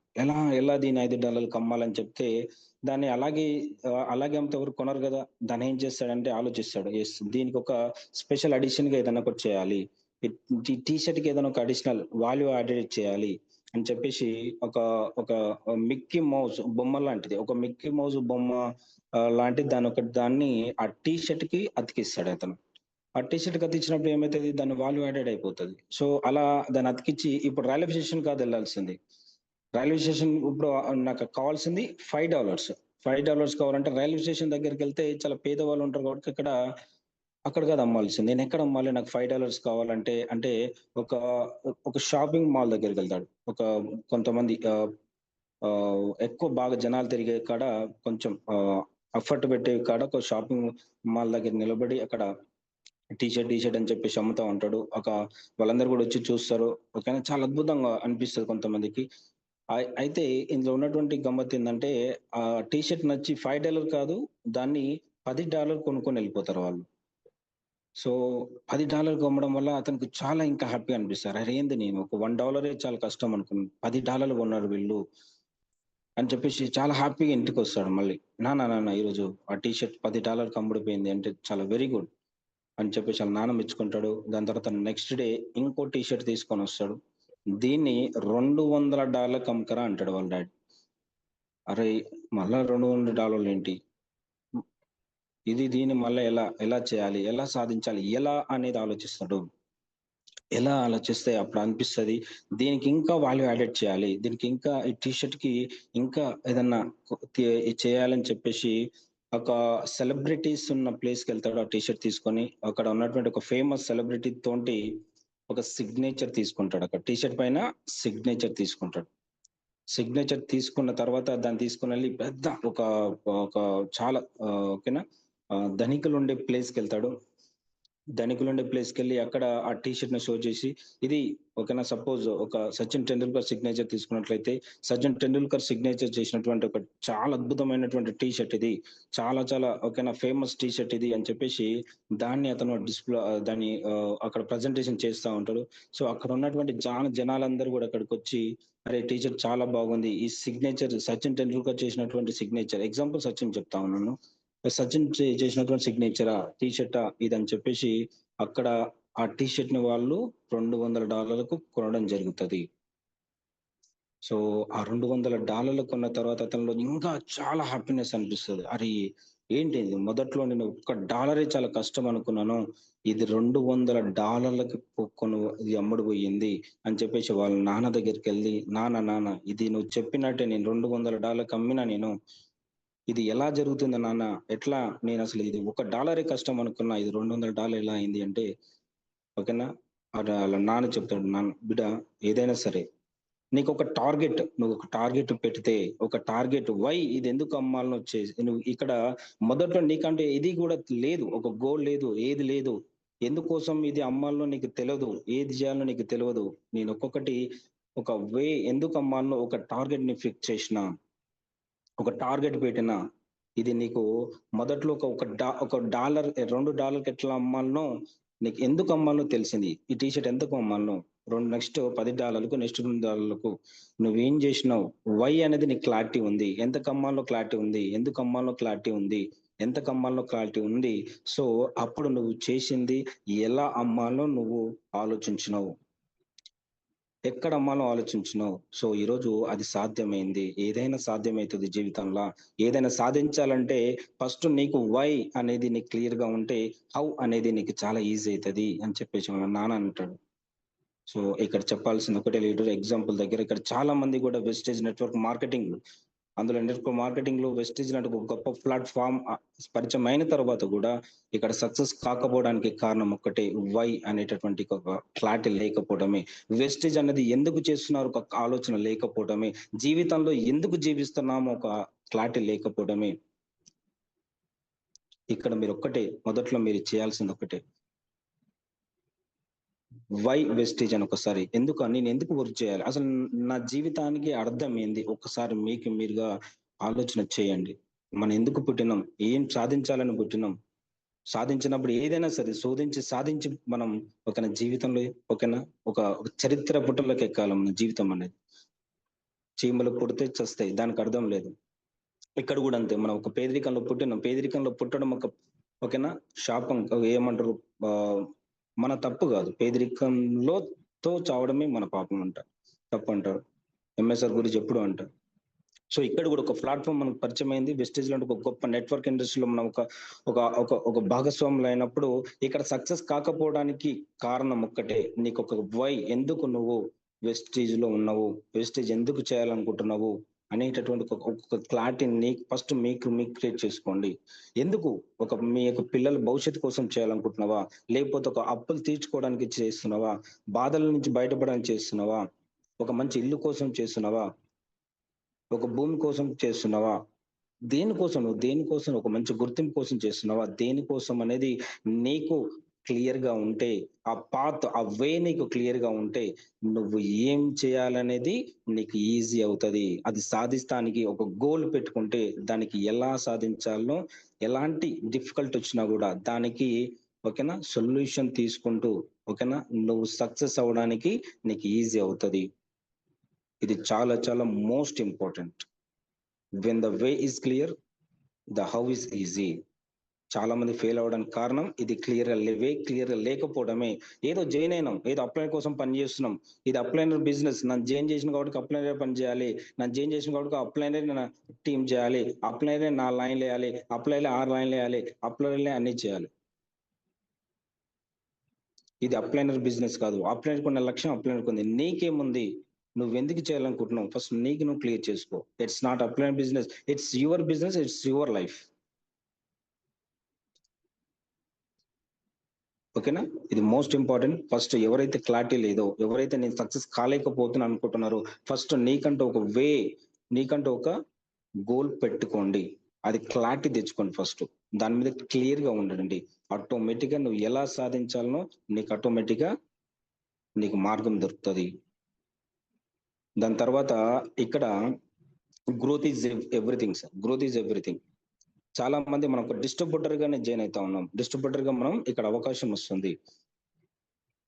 ఎలా దీన్ని $5 అమ్మాలని చెప్తే దాన్ని అలాగే అమ్మితే ఎవరు కొనరు కదా. దాన్ని ఏం చేస్తాడంటే ఆలోచిస్తాడు, ఎస్ దీనికి ఒక స్పెషల్ అడిషన్ గా ఏదైనా ఒకటి చేయాలి, టీ షర్ట్ కి ఏదైనా ఒక అడిషనల్ వాల్యూ యాడెడ్ చేయాలి అని చెప్పేసి ఒక ఒక మిక్కీ మౌస్ బొమ్మ లాంటిది, ఒక మిక్కీ మౌస్ బొమ్మ లాంటిది దాన్ని ఆ టీ షర్ట్ కి అతికిస్తాడు అతను. ఆ టీ షర్ట్ కి అతికించినప్పుడు ఏమైతుంది, దాని వాల్యూ యాడెడ్ అయిపోతుంది. సో అలా దాన్ని అతికించి ఇప్పుడు రైల్వే స్టేషన్ కాదు వెళ్ళాల్సింది. రైల్వే స్టేషన్ ఇప్పుడు నాకు కావాల్సింది $5 కావాలంటే రైల్వే స్టేషన్ దగ్గరికి వెళ్తే చాలా పేదవాళ్ళు ఉంటారు కాబట్టి అక్కడ కాదు అమ్మాల్సింది. నేను ఎక్కడ అమ్మాలి, నాకు $5 కావాలంటే అంటే ఒక ఒక షాపింగ్ మాల్ దగ్గరికి వెళ్తాడు. కొంతమంది ఎక్కువ బాగా జనాలు తిరిగే కాడ, కొంచెం ఎఫర్ట్ పెట్టే కాడ ఒక షాపింగ్ మాల్ దగ్గర నిలబడి అక్కడ టీ షర్ట్ అని చెప్పేసి అమ్ముతా ఉంటాడు. వాళ్ళందరూ కూడా వచ్చి చూస్తారు. ఓకేనా, చాలా అద్భుతంగా అనిపిస్తుంది కొంతమందికి. అయితే ఇందులో ఉన్నటువంటి గమ్మత్ ఏంటంటే ఆ టీ షర్ట్ నచ్చి $5 కాదు, దాన్ని $10 కొనుక్కొని వెళ్ళిపోతారు వాళ్ళు. సో $10 అమ్మడం వల్ల అతనికి చాలా ఇంకా హ్యాపీ అనిపిస్తారు. అరే ఏంది, నేను ఒక $1 చాలా కష్టం అనుకున్నాను, $10 కొన్నారు వీళ్ళు అని చెప్పేసి చాలా హ్యాపీగా ఇంటికి వస్తాడు. మళ్ళీ నాన్న ఈరోజు ఆ టీ షర్ట్ $10 అమ్ముడిపోయింది అంటే చాలా వెరీ గుడ్ అని చెప్పేసి వాళ్ళ నాన్న మెచ్చుకుంటాడు. దాని తర్వాత నెక్స్ట్ డే ఇంకో టీ షర్ట్ తీసుకొని వస్తాడు, దీన్ని $200 అమ్మకరా అంటాడు వాళ్ళ డాడీ. అరే మళ్ళా $200 ఏంటి, దీన్ని మళ్ళీ ఎలా చేయాలి, ఎలా సాధించాలి, ఎలా అనేది ఆలోచిస్తాడు. ఎలా ఆలోచిస్తే అప్పుడు అనిపిస్తుంది దీనికి ఇంకా వాల్యూ యాడెడ్ చేయాలి, దీనికి ఇంకా ఈ టీ షర్ట్ కి ఇంకా ఏదన్నా చేయాలని చెప్పేసి ఒక సెలబ్రిటీస్ ఉన్న ప్లేస్కి వెళ్తాడు. ఆ టీ షర్ట్ తీసుకొని అక్కడ ఉన్నటువంటి ఒక ఫేమస్ సెలబ్రిటీ తోటి ఒక సిగ్నేచర్ తీసుకుంటాడు. అక్కడ టీ షర్ట్ పైన సిగ్నేచర్ తీసుకున్న తర్వాత దాన్ని తీసుకుని వెళ్ళి పెద్ద ఒక చాలా ఓకేనా ధనికులు ఉండే ప్లేస్కి వెళ్తాడు. అక్కడ ఆ టీ షర్ట్ ని షో చేసి, ఇది ఓకేనా సపోజ్ ఒక సచిన్ టెండూల్కర్ సిగ్నేచర్ తీసుకున్నట్లయితే సచిన్ టెండూల్కర్ సిగ్నేచర్ చేసినటువంటి ఒక చాలా అద్భుతమైనటువంటి టీ షర్ట్ ఇది, చాలా ఓకేనా ఫేమస్ టీ షర్ట్ ఇది అని చెప్పేసి దాన్ని అతను దాన్ని అక్కడ ప్రజెంటేషన్ చేస్తూ ఉంటాడు. సో అక్కడ ఉన్నటువంటి జనాలందరూ కూడా అక్కడికి వచ్చి, అరే టీ షర్ట్ చాలా బాగుంది, ఈ సిగ్నేచర్ సచిన్ టెండూల్కర్ చేసినటువంటి సిగ్నేచర్, ఎగ్జాంపుల్ సచిన్ చెప్తా ఉన్నాను, సచిన్ చేసినటువంటి సిగ్నేచరా టీ షర్టా ఇదని చెప్పేసి అక్కడ ఆ టీ షర్ట్ ని వాళ్ళు $200 కొనడం జరుగుతుంది. సో ఆ $200 కొన్న తర్వాత అతనిలో ఇంకా చాలా హ్యాపీనెస్ అనిపిస్తుంది. అరే ఏంటి, మొదట్లో నేను $1 చాలా కష్టం అనుకున్నాను, ఇది $200 ఇది అమ్ముడుపోయింది అని చెప్పేసి వాళ్ళ నాన్న దగ్గరికి వెళ్ళి, నాన్న ఇది నువ్వు చెప్పినట్టే నేను $200 అమ్మినా, నేను ఇది ఎలా జరుగుతుంది నాన్న, ఎట్లా, నేను అసలు ఇది $1 కష్టం అనుకున్నా, ఇది $200 ఎలా అయింది అంటే, ఓకేనా వాళ్ళ నాన్న చెప్తాడు, నాన్న బిడ్డ ఏదైనా సరే నీకు నువ్వు ఒక టార్గెట్ పెడితే, ఒక టార్గెట్ వై ఇది ఎందుకు అమ్మాలని వచ్చేసి నువ్వు ఇక్కడ మొదట్లో నీకంటే ఇది కూడా లేదు, ఒక గోల్ లేదు, ఏది లేదు, ఎందుకోసం ఇది అమ్మాలో నీకు తెలియదు, ఏది చేయాలో నీకు తెలియదు. నేను ఒక వే ఎందుకు అమ్మాలో ఒక టార్గెట్ ని ఫిక్స్ చేసిన, ఒక టార్గెట్ పెట్టినా, ఇది నీకు మొదట్లో ఒక $2 ఎట్లా అమ్మాలనో, నీకు ఎందుకు అమ్మాలనో తెలిసింది. ఈ టీ షర్ట్ ఎందుకు అమ్మాలనో, నెక్స్ట్ $10 నెక్స్ట్ $2 నువ్వేం చేసినావు, వై అనేది నీకు క్లారిటీ ఉంది, ఎంత కమ్మాలో క్లారిటీ ఉంది, ఎందుకు అమ్మాలో క్లారిటీ ఉంది, ఎంత కమ్మాలో క్లారిటీ ఉంది. సో అప్పుడు నువ్వు చేసింది ఎలా అమ్మాలో నువ్వు ఆలోచించినావు, ఎక్కడ అమ్మాలో ఆలోచించినావు. సో ఈరోజు అది సాధ్యమైంది. ఏదైనా సాధ్యమవుతుంది జీవితంలో. ఏదైనా సాధించాలంటే ఫస్ట్ నీకు వై అనేది నీకు క్లియర్ గా ఉంటే హౌ అనేది నీకు చాలా ఈజీ అవుతుంది అని చెప్పేసి మన నాన్న అంటాడు. సో ఇక్కడ చెప్పాల్సింది ఒకటే లీడర్ ఎగ్జాంపుల్ దగ్గర ఇక్కడ చాలా మంది కూడా వెస్టేజ్ నెట్వర్క్ మార్కెటింగ్, అందులో నెట్వర్క్ మార్కెటింగ్ లో వెస్టేజ్ లాంటి ఒక గొప్ప ప్లాట్ఫామ్ పరిచయం అయిన తర్వాత కూడా ఇక్కడ సక్సెస్ కాకపోవడానికి కారణం ఒక్కటే, వై అనేటటువంటి ఒక క్లారిటీ లేకపోవడమే. వెస్టేజ్ అనేది ఎందుకు చేస్తున్నారు ఒక ఆలోచన లేకపోవడమే, జీవితంలో ఎందుకు జీవిస్తున్నామో ఒక క్లారిటీ లేకపోవడమే. ఇక్కడ మీరు మొదట్లో మీరు చేయాల్సింది ఒకటే, వై వెస్టేజ్ అని ఒకసారి నేను ఎందుకు వర్క్ చేయాలి, అసలు నా జీవితానికి అర్థం ఏంది, ఒకసారి మీకు మీరుగా ఆలోచన చేయండి. మనం ఎందుకు పుట్టినాం, ఏం సాధించాలని పుట్టినాం, సాధించినప్పుడు ఏదైనా సరే సాధించి మనం ఒక జీవితంలో ఒక చరిత్ర పుటల్లోకి ఎక్కాలి. మన జీవితం అనేది చీమలు పుడితే చస్తాయి, దానికి అర్థం లేదు. ఇక్కడ కూడా అంతే, మనం ఒక పేదరికంలో పుట్టడం శాపం, ఏమంటారు, మన తప్పు కాదు. పేదరికంలో చావడమే మన పాపం తప్పు అంటారు. ఎంఎస్ఆర్ గురించి ఎప్పుడు అంటారు. సో ఇక్కడ కూడా ఒక ప్లాట్ఫామ్ మనకు పరిచయం అయింది. వెస్టేజ్ లాంటి ఒక గొప్ప నెట్వర్క్ ఇండస్ట్రీలో మనం ఒక భాగస్వాములు అయినప్పుడు ఇక్కడ సక్సెస్ కాకపోవడానికి కారణం ఒక్కటే, నీకు ఒక వై, ఎందుకు నువ్వు వెస్టేజ్ లో ఉన్నావు, వెస్టేజ్ ఎందుకు చేయాలనుకుంటున్నావు అనేటటువంటి ఒక క్లారిటీని ఫస్ట్ మీకు క్రియేట్ చేసుకోండి. ఎందుకు మీ యొక్క పిల్లల భవిష్యత్తు కోసం చేయాలనుకుంటున్నావా, లేకపోతే ఒక అప్పులు తీర్చుకోవడానికి చేస్తున్నావా, బాధల నుంచి బయటపడడానికి చేస్తున్నావా, ఒక మంచి ఇల్లు కోసం చేస్తున్నావా, ఒక భూమి కోసం చేస్తున్నావా, దేనికోసం ఒక మంచి గుర్తింపు కోసం చేస్తున్నావా, దేనికోసం అనేది నీకు క్లియర్ గా ఉంటే, ఆ పాత్, ఆ వే నీకు క్లియర్ గా ఉంటే, నువ్వు ఏం చేయాలనేది నీకు ఈజీ అవుతుంది. అది సాధిస్తానికి ఒక గోల్ పెట్టుకుంటే దానికి ఎలా సాధించాలో, ఎలాంటి డిఫికల్ట్ వచ్చినా కూడా దానికి సొల్యూషన్ తీసుకుంటూ నువ్వు సక్సెస్ అవడానికి నీకు ఈజీ అవుతుంది. ఇది చాలా చాలా most important. When the way is clear, the how is easy. చాలా మంది ఫెయిల్ అవడానికి కారణం ఇది క్లియర్ గా లేకపోవడమే. ఏదో జాయిన్ అయినాం, ఏదో అప్లైనర్ కోసం పని చేస్తున్నాం, ఇది అప్లైనర్ బిజినెస్, నన్ను జాయిన్ చేసిన కాబట్టి అప్లైనర్ పని చేయాలి, నన్ను జాయిన్ చేసిన కాబట్టి అప్లైనర్ నా టీం చేయాలి, అప్లైనర్ 4 లైన్లు వేయాలి, అప్లైనర్ 6 లైన్లు వేయాలి, అప్లైనర్ అన్ని చేయాలి. ఇది అప్లైనర్ బిజినెస్ కాదు. అప్లైనర్ కొన్న లక్ష్యం అప్లైనర్ కొంది. నీకేముంది, నువ్వు ఎందుకు చేయాలనుకుంటున్నావు, ఫస్ట్ నీకు నువ్వు క్లియర్ చేసుకో. It's not upliner business, it's your business, it's your life. ఓకేనా, ఇది మోస్ట్ ఇంపార్టెంట్. ఫస్ట్ ఎవరైతే క్లారిటీ లేదో, ఎవరైతే నేను సక్సెస్ కాలేకపోతున్నా అనుకుంటున్నారో, ఫస్ట్ నీకంటూ ఒక వే, నీకంటూ ఒక గోల్ పెట్టుకోండి. అది క్లారిటీ తెచ్చుకోండి. ఫస్ట్ దాని మీద క్లియర్ గా ఉండండి. ఆటోమేటిక్ గా నువ్వు ఎలా సాధించాలనో నీకు ఆటోమేటిక్ గా నీకు మార్గం దొరుకుతుంది. దాని తర్వాత ఇక్కడ growth is everything sir, growth is everything. చాలా మంది మనం ఒక డిస్ట్రిబ్యూటర్ గానే జాయిన్ అవుతా ఉన్నాం. డిస్ట్రిబ్యూటర్ గా మనం ఇక్కడ అవకాశం వస్తుంది.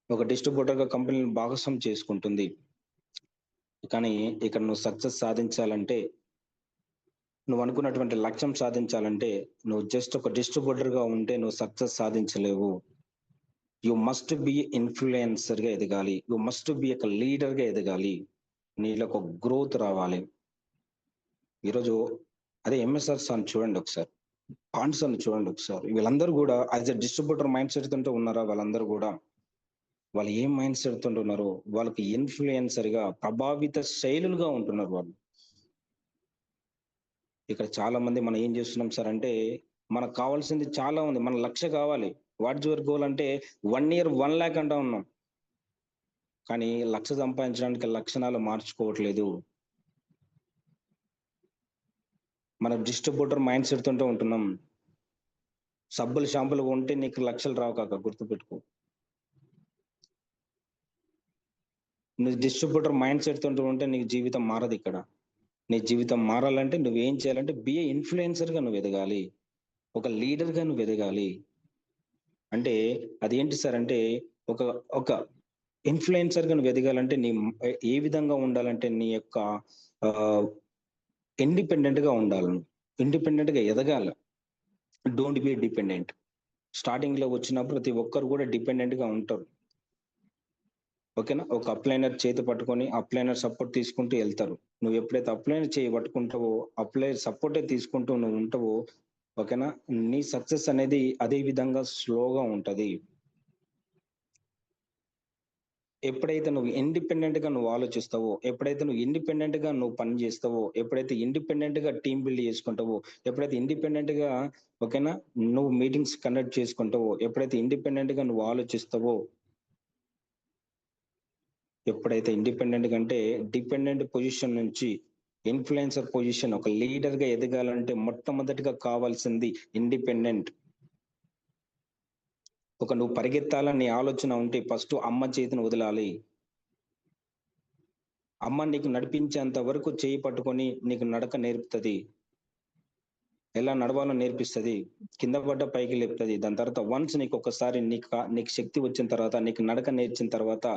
ఒక డిస్ట్రిబ్యూటర్ గా కంపెనీని భాగస్వామ్యం చేసుకుంటుంది. కానీ ఇక్కడ నువ్వు సక్సెస్ సాధించాలంటే, నువ్వు అనుకున్నటువంటి లక్ష్యం సాధించాలంటే, నువ్వు జస్ట్ ఒక డిస్ట్రిబ్యూటర్ గా ఉంటే నువ్వు సక్సెస్ సాధించలేవు. యు మస్ట్ బి ఇన్ఫ్లుయెన్సర్ గా ఎదగాలి, యు మస్ట్ బి ఒక లీడర్ గా ఎదగాలి, నీలో ఒక గ్రోత్ రావాలి. ఈరోజు అదే ఎంఎస్ఆర్ సార్ చూడండి ఒకసారి, పాండ్స్ అని చూడండి ఒకసారి, వీళ్ళందరూ కూడా as a distributor mind set తోనే ఉన్నారా? వాళ్ళందరూ కూడా వాళ్ళు ఏం మైండ్ సెట్ తోటి ఉన్నారు, వాళ్ళకి ఇన్ఫ్లుయెన్సర్ గా, ప్రభావిత శైలులుగా ఉంటున్నారు వాళ్ళు. ఇక్కడ చాలా మంది మనం ఏం చేస్తున్నాం సార్ అంటే, మనకు కావాల్సింది చాలా ఉంది, మన లక్ష్య కావాలి. వాట్స్ యువర్ గోల్ అంటే 1 year 1 lakh అంటా ఉన్నాం, కానీ లక్ష్య సంపాదించడానికి లక్షణాలు మార్చుకోవట్లేదు. మన డిస్ట్రిబ్యూటర్ మైండ్ సెట్ తోటే ఉంటున్నాం. సబ్బులు షాంపులు ఉంటే నీకు లక్షలు రావు కాక, గుర్తుపెట్టుకో. నువ్వు డిస్ట్రిబ్యూటర్ మైండ్ సెట్ తోటి ఉంటే నీకు జీవితం మారదు. ఇక్కడ నీ జీవితం మారాలంటే నువ్వేం చేయాలంటే, బి ఏ ఇన్ఫ్లుయెన్సర్ గా నువ్వు ఎదగాలి, ఒక లీడర్ గా నువ్వు ఎదగాలి. అంటే అదేంటి సార్ అంటే, ఒక ఇన్ఫ్లుయెన్సర్ గా నువ్వు ఎదగాలంటే నీ ఏ విధంగా ఉండాలంటే, నీ యొక్క ఇండిపెండెంట్ గా ఉండాలి, ఇండిపెండెంట్ గా ఎదగాలి. Don't be dependent. స్టార్టింగ్ లో వచ్చినప్పుడు ప్రతి ఒక్కరు కూడా డిపెండెంట్ గా ఉంటారు. ఓకేనా, ఒక అప్లైనర్ చేతి పట్టుకొని అప్లైనర్ సపోర్ట్ తీసుకుంటూ వెళ్తారు. నువ్వు ఎప్పుడైతే అప్లైనర్ చేయి పట్టుకుంటావో, అప్లైనర్ సపోర్టే తీసుకుంటూ నువ్వు ఉంటావో, ఓకేనా, నీ సక్సెస్ అనేది అదే విధంగా స్లోగా ఉంటది. ఎప్పుడైతే నువ్వు ఇండిపెండెంట్ గా నువ్వు ఆలోచిస్తావో, ఎప్పుడైతే నువ్వు ఇండిపెండెంట్ గా నువ్వు పని చేస్తావో, ఎప్పుడైతే ఇండిపెండెంట్ గా టీం బిల్డ్ చేసుకుంటావో, ఎప్పుడైతే ఇండిపెండెంట్ గా ఓకేనా నువ్వు మీటింగ్స్ కండక్ట్ చేసుకుంటావో, ఎప్పుడైతే ఇండిపెండెంట్ గా నువ్వు ఆలోచిస్తావో, ఎప్పుడైతే ఇండిపెండెంట్ గా అంటే డిపెండెంట్ పొజిషన్ నుంచి ఇన్ఫ్లుయెన్సర్ పొజిషన్, ఒక లీడర్ గా ఎదగాలంటే మొట్టమొదటిగా కావాల్సింది ఇండిపెండెంట్. నువ్వు పరిగెత్తాలని ఆలోచన ఉంటే ఫస్ట్ అమ్మ చేతిని వదలాలి. అమ్మ నీకు నడిపించేంత వరకు చేయి పట్టుకొని నీకు నడక నేర్పుతుంది, ఎలా నడవాలో నేర్పిస్తుంది, కింద పడ్డ పైకి లేపుతుంది. దాని తర్వాత వన్స్ నీకు ఒకసారి నీకు శక్తి వచ్చిన తర్వాత, నీకు నడక నేర్చిన తర్వాత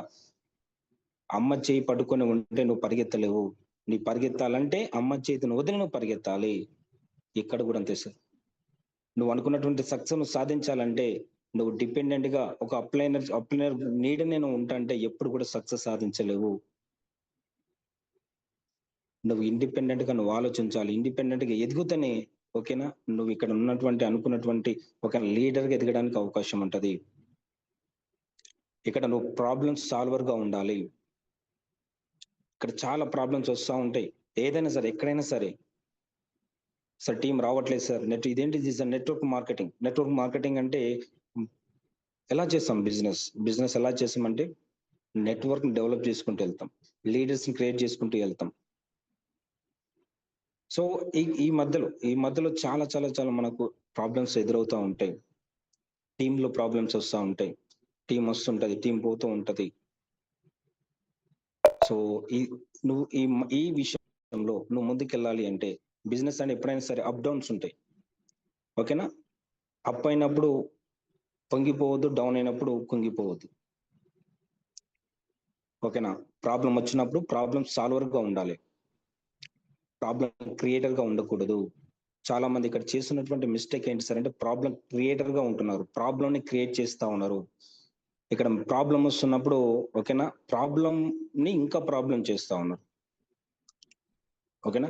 అమ్మ చేయి పట్టుకొని ఉంటే నువ్వు పరిగెత్తలేవు. నీ పరిగెత్తాలంటే అమ్మ చేతిని వదిలి నువ్వు పరిగెత్తాలి. ఇక్కడ కూడా అంతే సార్. నువ్వు అనుకున్నటువంటి సక్సెస్ సాధించాలంటే నువ్వు డిపెండెంట్ గా ఒక అప్లైనర్ నీడ నేను ఉంటా అంటే ఎప్పుడు కూడా సక్సెస్ సాధించలేవు. నువ్వు ఇండిపెండెంట్ గా నువ్వు ఆలోచించాలి. ఇండిపెండెంట్ గా ఎదుగుతూనే ఓకేనా నువ్వు ఇక్కడ అనుకున్నటువంటి ఒక లీడర్ గా ఎదగడానికి అవకాశం ఉంటది. ఇక్కడ నువ్వు ప్రాబ్లమ్స్ సాల్వర్ గా ఉండాలి. ఇక్కడ చాలా ప్రాబ్లమ్స్ వస్తూ ఉంటాయి, ఏదైనా సరే ఎక్కడైనా సరే. సార్ టీం రావట్లేదు సార్, ఇదేంటి నెట్వర్క్ మార్కెటింగ్ అంటే ఎలా చేస్తాం? బిజినెస్ ఎలా చేస్తామంటే నెట్వర్క్ డెవలప్ చేసుకుంటూ వెళ్తాం, లీడర్స్ ని క్రియేట్ చేసుకుంటూ వెళ్తాం. సో ఈ మధ్యలో చాలా చాలా చాలా మనకు ప్రాబ్లమ్స్ ఎదురవుతూ ఉంటాయి. టీంలో ప్రాబ్లమ్స్ వస్తూ ఉంటాయి, టీం వస్తుంటది, టీం పోతూ ఉంటది. సో నువ్వు ఈ విషయంలో నువ్వు ముందుకెళ్ళాలి అంటే బిజినెస్ అంటే ఎప్పుడైనా సరే అప్ డౌన్స్ ఉంటాయి, ఓకేనా? అప్ అయినప్పుడు పొంగిపోవద్దు, డౌన్ అయినప్పుడు కుంగిపోవద్దు, ఓకేనా? ప్రాబ్లం వచ్చినప్పుడు ప్రాబ్లం సాల్వర్ గా ఉండాలి, ప్రాబ్లం క్రియేటర్ గా ఉండకూడదు. చాలా మంది ఇక్కడ చేస్తున్నటువంటి మిస్టేక్ ఏంటి సార్ అంటే ప్రాబ్లం క్రియేటర్ గా ఉంటున్నారు, ప్రాబ్లం ని క్రియేట్ చేస్తా ఉన్నారు. ఇక్కడ ప్రాబ్లం వస్తున్నప్పుడు ఓకేనా ప్రాబ్లం ని ఇంకా ప్రాబ్లం చేస్తా ఉన్నారు, ఓకేనా?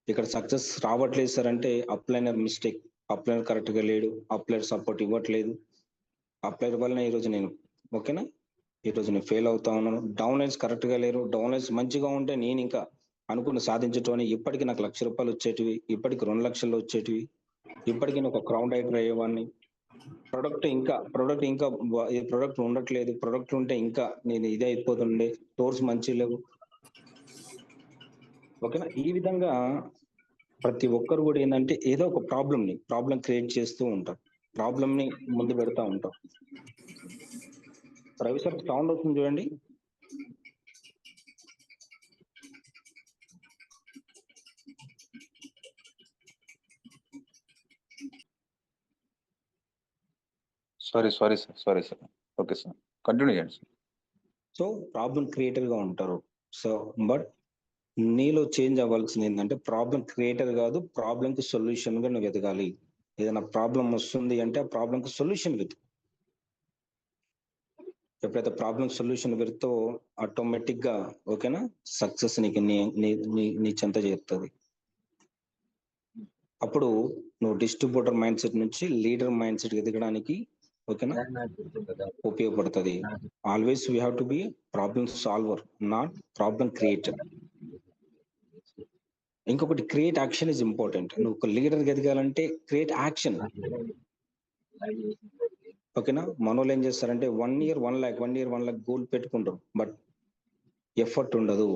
ఇక్కడ సక్సెస్ రావట్లేదు సార్ అంటే అప్లైనర్ మిస్టేక్, అప్లైనర్ కరెక్ట్ గా లేడు, అప్లైనర్ సపోర్ట్ ఇవ్వట్లేదు, అప్లైనర్ వల్ల ఈరోజు నేను ఫెయిల్ అవుతా ఉన్నాను. డౌన్లైన్స్ కరెక్ట్ గా లేరు, డౌన్లైన్స్ మంచిగా ఉంటే నేను ఇంకా అనుకున్న సాధించటం, ఇప్పటికి నాకు ₹1,00,000 వచ్చేటివి, ఇప్పటికి 2 లక్షలు వచ్చేటివి, ఇప్పటికి నేను ఒక క్రౌన్ రైటర్ అయ్యేవాడిని. ప్రొడక్ట్ ఉండట్లేదు, ప్రొడక్ట్ ఉంటే ఇంకా నేను ఇదే అయిపోతుండే, స్టోర్స్ మంచి లేవు, ఓకేనా? ఈ విధంగా ప్రతి ఒక్కరు కూడా ఏంటంటే ఏదో ఒక ప్రాబ్లం క్రియేట్ చేస్తూ ఉంటారు, ప్రాబ్లం ని ముందు పెడతా ఉంటాం. రవి సార్ సౌండ్ వస్తుంది చూడండి. Sorry sir. Okay sir, continue చేయండి సార్. సో ప్రాబ్లం క్రియేటర్ గా ఉంటారు. సో బట్ నీలో చేంజ్ అవ్వాల్సింది ఏంటంటే ప్రాబ్లం క్రియేటర్ కాదు, ప్రాబ్లం కి సొల్యూషన్ గా నువ్వు ఎదగాలి. ఏదైనా ప్రాబ్లం వస్తుంది అంటే ఆ ప్రాబ్లం కి సొల్యూషన్ వెతుకు. ఎప్పుడైతే ప్రాబ్లం సొల్యూషన్ వెతుకుతో ఆటోమేటిక్ గా ఓకేనా సక్సెస్ నీకు నీ చెంత చేరుతుంది. అప్పుడు నువ్వు డిస్ట్రిబ్యూటర్ మైండ్ సెట్ నుంచి లీడర్ మైండ్ సెట్ ఎదగడానికి ఓకేనా ఉపయోగపడుతుంది. Always we have to be problem solver, not problem creator. ఇంకొకటి క్రియేట్ యాక్షన్ ఇస్ ఇంపార్టెంట్. నువ్వు ఒక లీడర్ ఎదగాలంటే క్రియేట్ యాక్షన్, ఓకేనా? మనోళ్ళు ఏం చేస్తారంటే 1 year 1 lakh గోల్ పెట్టుకుంటారు, బట్ ఎఫర్ట్ ఉండదు.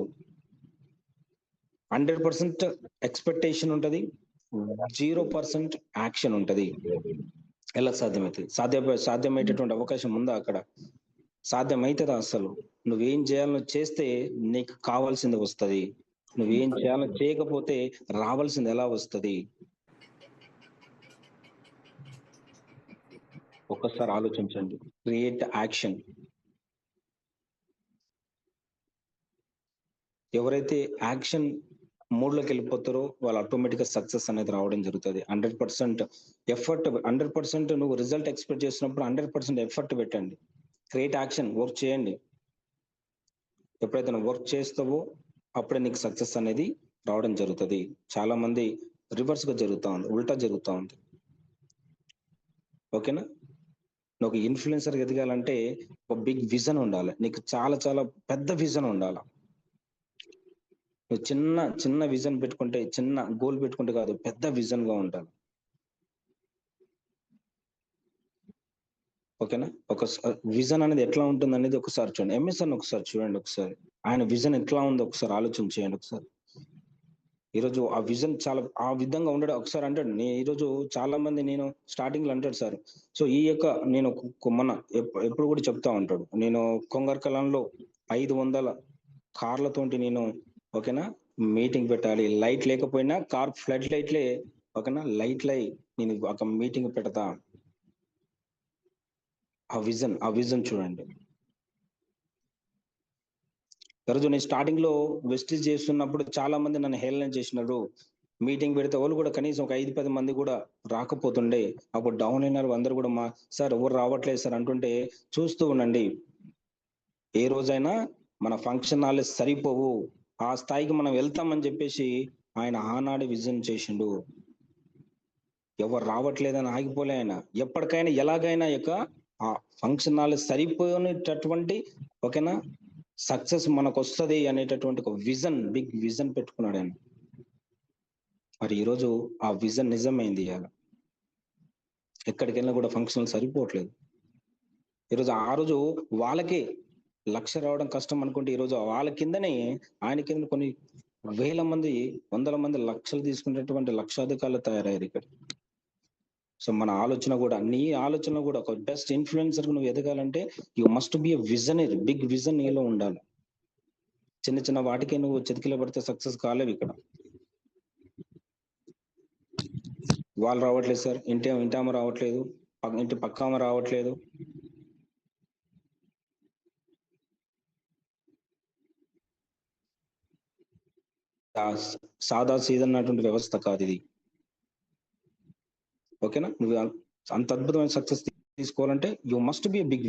100% ఎక్స్పెక్టేషన్ ఉంటది, 0% యాక్షన్ ఉంటది. ఎలా సాధ్యమవుతుంది? సాధ్యమయ్యేటటువంటి అవకాశం ఉందా? అక్కడ సాధ్యమవుతుందా? అసలు నువ్వేం చేయాలని చేస్తే నీకు కావాల్సింది వస్తుంది, నువ్వేం చేయాలని చేయకపోతే రావాల్సింది ఎలా వస్తుంది? ఒక్కసారి ఆలోచించండి. Create action. ఎవరైతే యాక్షన్ మోడ్ లోకి వెళ్ళిపోతారో వాళ్ళు ఆటోమేటిక్ గా సక్సెస్ అనేది రావడం జరుగుతుంది. 100% ఎఫర్ట్, 100% నువ్వు రిజల్ట్ ఎక్స్పెక్ట్ చేసినప్పుడు 100% ఎఫర్ట్ పెట్టండి. క్రియేట్ యాక్షన్, వర్క్ చేయండి. ఎప్పుడైతే నువ్వు వర్క్ చేస్తావో అప్పుడే నీకు సక్సెస్ అనేది రావడం జరుగుతుంది. చాలా మంది రివర్స్ గా జరుగుతూ ఉంది, ఉల్టా జరుగుతూ ఉంది, ఓకేనా? నువ్వు ఇన్ఫ్లుయెన్సర్ ఎదగాలంటే ఒక బిగ్ విజన్ ఉండాలి, నీకు చాలా చాలా పెద్ద విజన్ ఉండాలి. నువ్వు చిన్న విజన్ పెట్టుకుంటే, చిన్న గోల్ పెట్టుకుంటే కాదు, పెద్ద విజన్ గా ఉండాలి, ఓకేనా? ఒక విజన్ అనేది ఎట్లా ఉంటుంది అనేది ఒకసారి చూడండి. ఎంఎస్ అని ఒకసారి చూడండి, ఒకసారి ఆయన విజన్ ఎట్లా ఉందో ఒకసారి ఆలోచన చేయండి ఒకసారి. ఈరోజు ఆ విజన్ చాలా ఆ విధంగా ఉండడం ఒకసారి అంటాడు. ఈరోజు చాలా మంది నేను స్టార్టింగ్ లో అంటాడు సార్. సో ఈ యొక్క నేను మొన్న ఎప్పుడు కూడా చెప్తా ఉంటాడు, నేను కొంగర్కలంలో 500 కార్లతోటి నేను ఓకేనా మీటింగ్ పెట్టాలి. లైట్ లేకపోయినా కార్ ఫ్లడ్ లైట్లే ఓకేనా లై నేను ఒక మీటింగ్ పెడతా. ఆ విజన్ చూడండి. ఈరోజు నేను స్టార్టింగ్ లో వెస్టీజ్ చేస్తున్నప్పుడు చాలా మంది నన్ను హేళన చేసినారు. మీటింగ్ పెడితే వాళ్ళు కూడా కనీసం ఒక 5-10 మంది కూడా రాకపోతుండే. అప్పుడు డౌన్ అయినారు అందరు కూడా, మా సార్ ఎవరు రావట్లేదు సార్ అంటుంటే చూస్తూ ఉండండి. ఏ రోజైనా మన ఫంక్షన్ హాల్ సరిపోవు, ఆ స్థాయికి మనం వెళ్తామని చెప్పేసి ఆయన ఆనాడు విజన్ చేసిండు. ఎవరు రావట్లేదని ఆగిపోలే ఆయన. ఎప్పటికైనా ఎలాగైనా యొక్క ఆ ఫంక్షన్ హాల్ సరిపోనేటటువంటి ఓకేనా సక్సెస్ మనకు వస్తుంది అనేటటువంటి ఒక విజన్, బిగ్ విజన్ పెట్టుకున్నాడు ఆయన. మరి ఈరోజు ఆ విజన్ నిజమైంది. ఇవాళ ఎక్కడికి వెళ్ళినా కూడా ఫంక్షన్ సరిపోవట్లేదు. ఈరోజు ఆ రోజు వాళ్ళకే 1,00,000 రావడం కష్టం అనుకుంటే, ఈరోజు వాళ్ళ కిందనే ఆయన కింద కొన్ని వేల మంది, వందల మంది, లక్షలు తీసుకునేటువంటి లక్షాధికారులు తయారయ్యారు ఇక్కడ. సో మన ఆలోచన కూడా, నీ ఆలోచన కూడా ఒక బెస్ట్ ఇన్ఫ్లుయెన్సర్ నువ్వు ఎదగాలంటే you must be a visionary. Big vision నీలో ఉండాలి. చిన్న చిన్న వాటికే నువ్వు చెతికిల పడితే సక్సెస్ కాలేవు. ఇక్కడ వాళ్ళు రావట్లేదు సార్, ఇంటామ రావట్లేదు, ఇంటి పక్కామ రావట్లేదు. సాదా సీదన్నటువంటి వ్యవస్థ కాదు ఇది. ఓకేనా, నువ్వు అంత అద్భుతమైన సక్సెస్ తీసుకోవాలంటే you must be big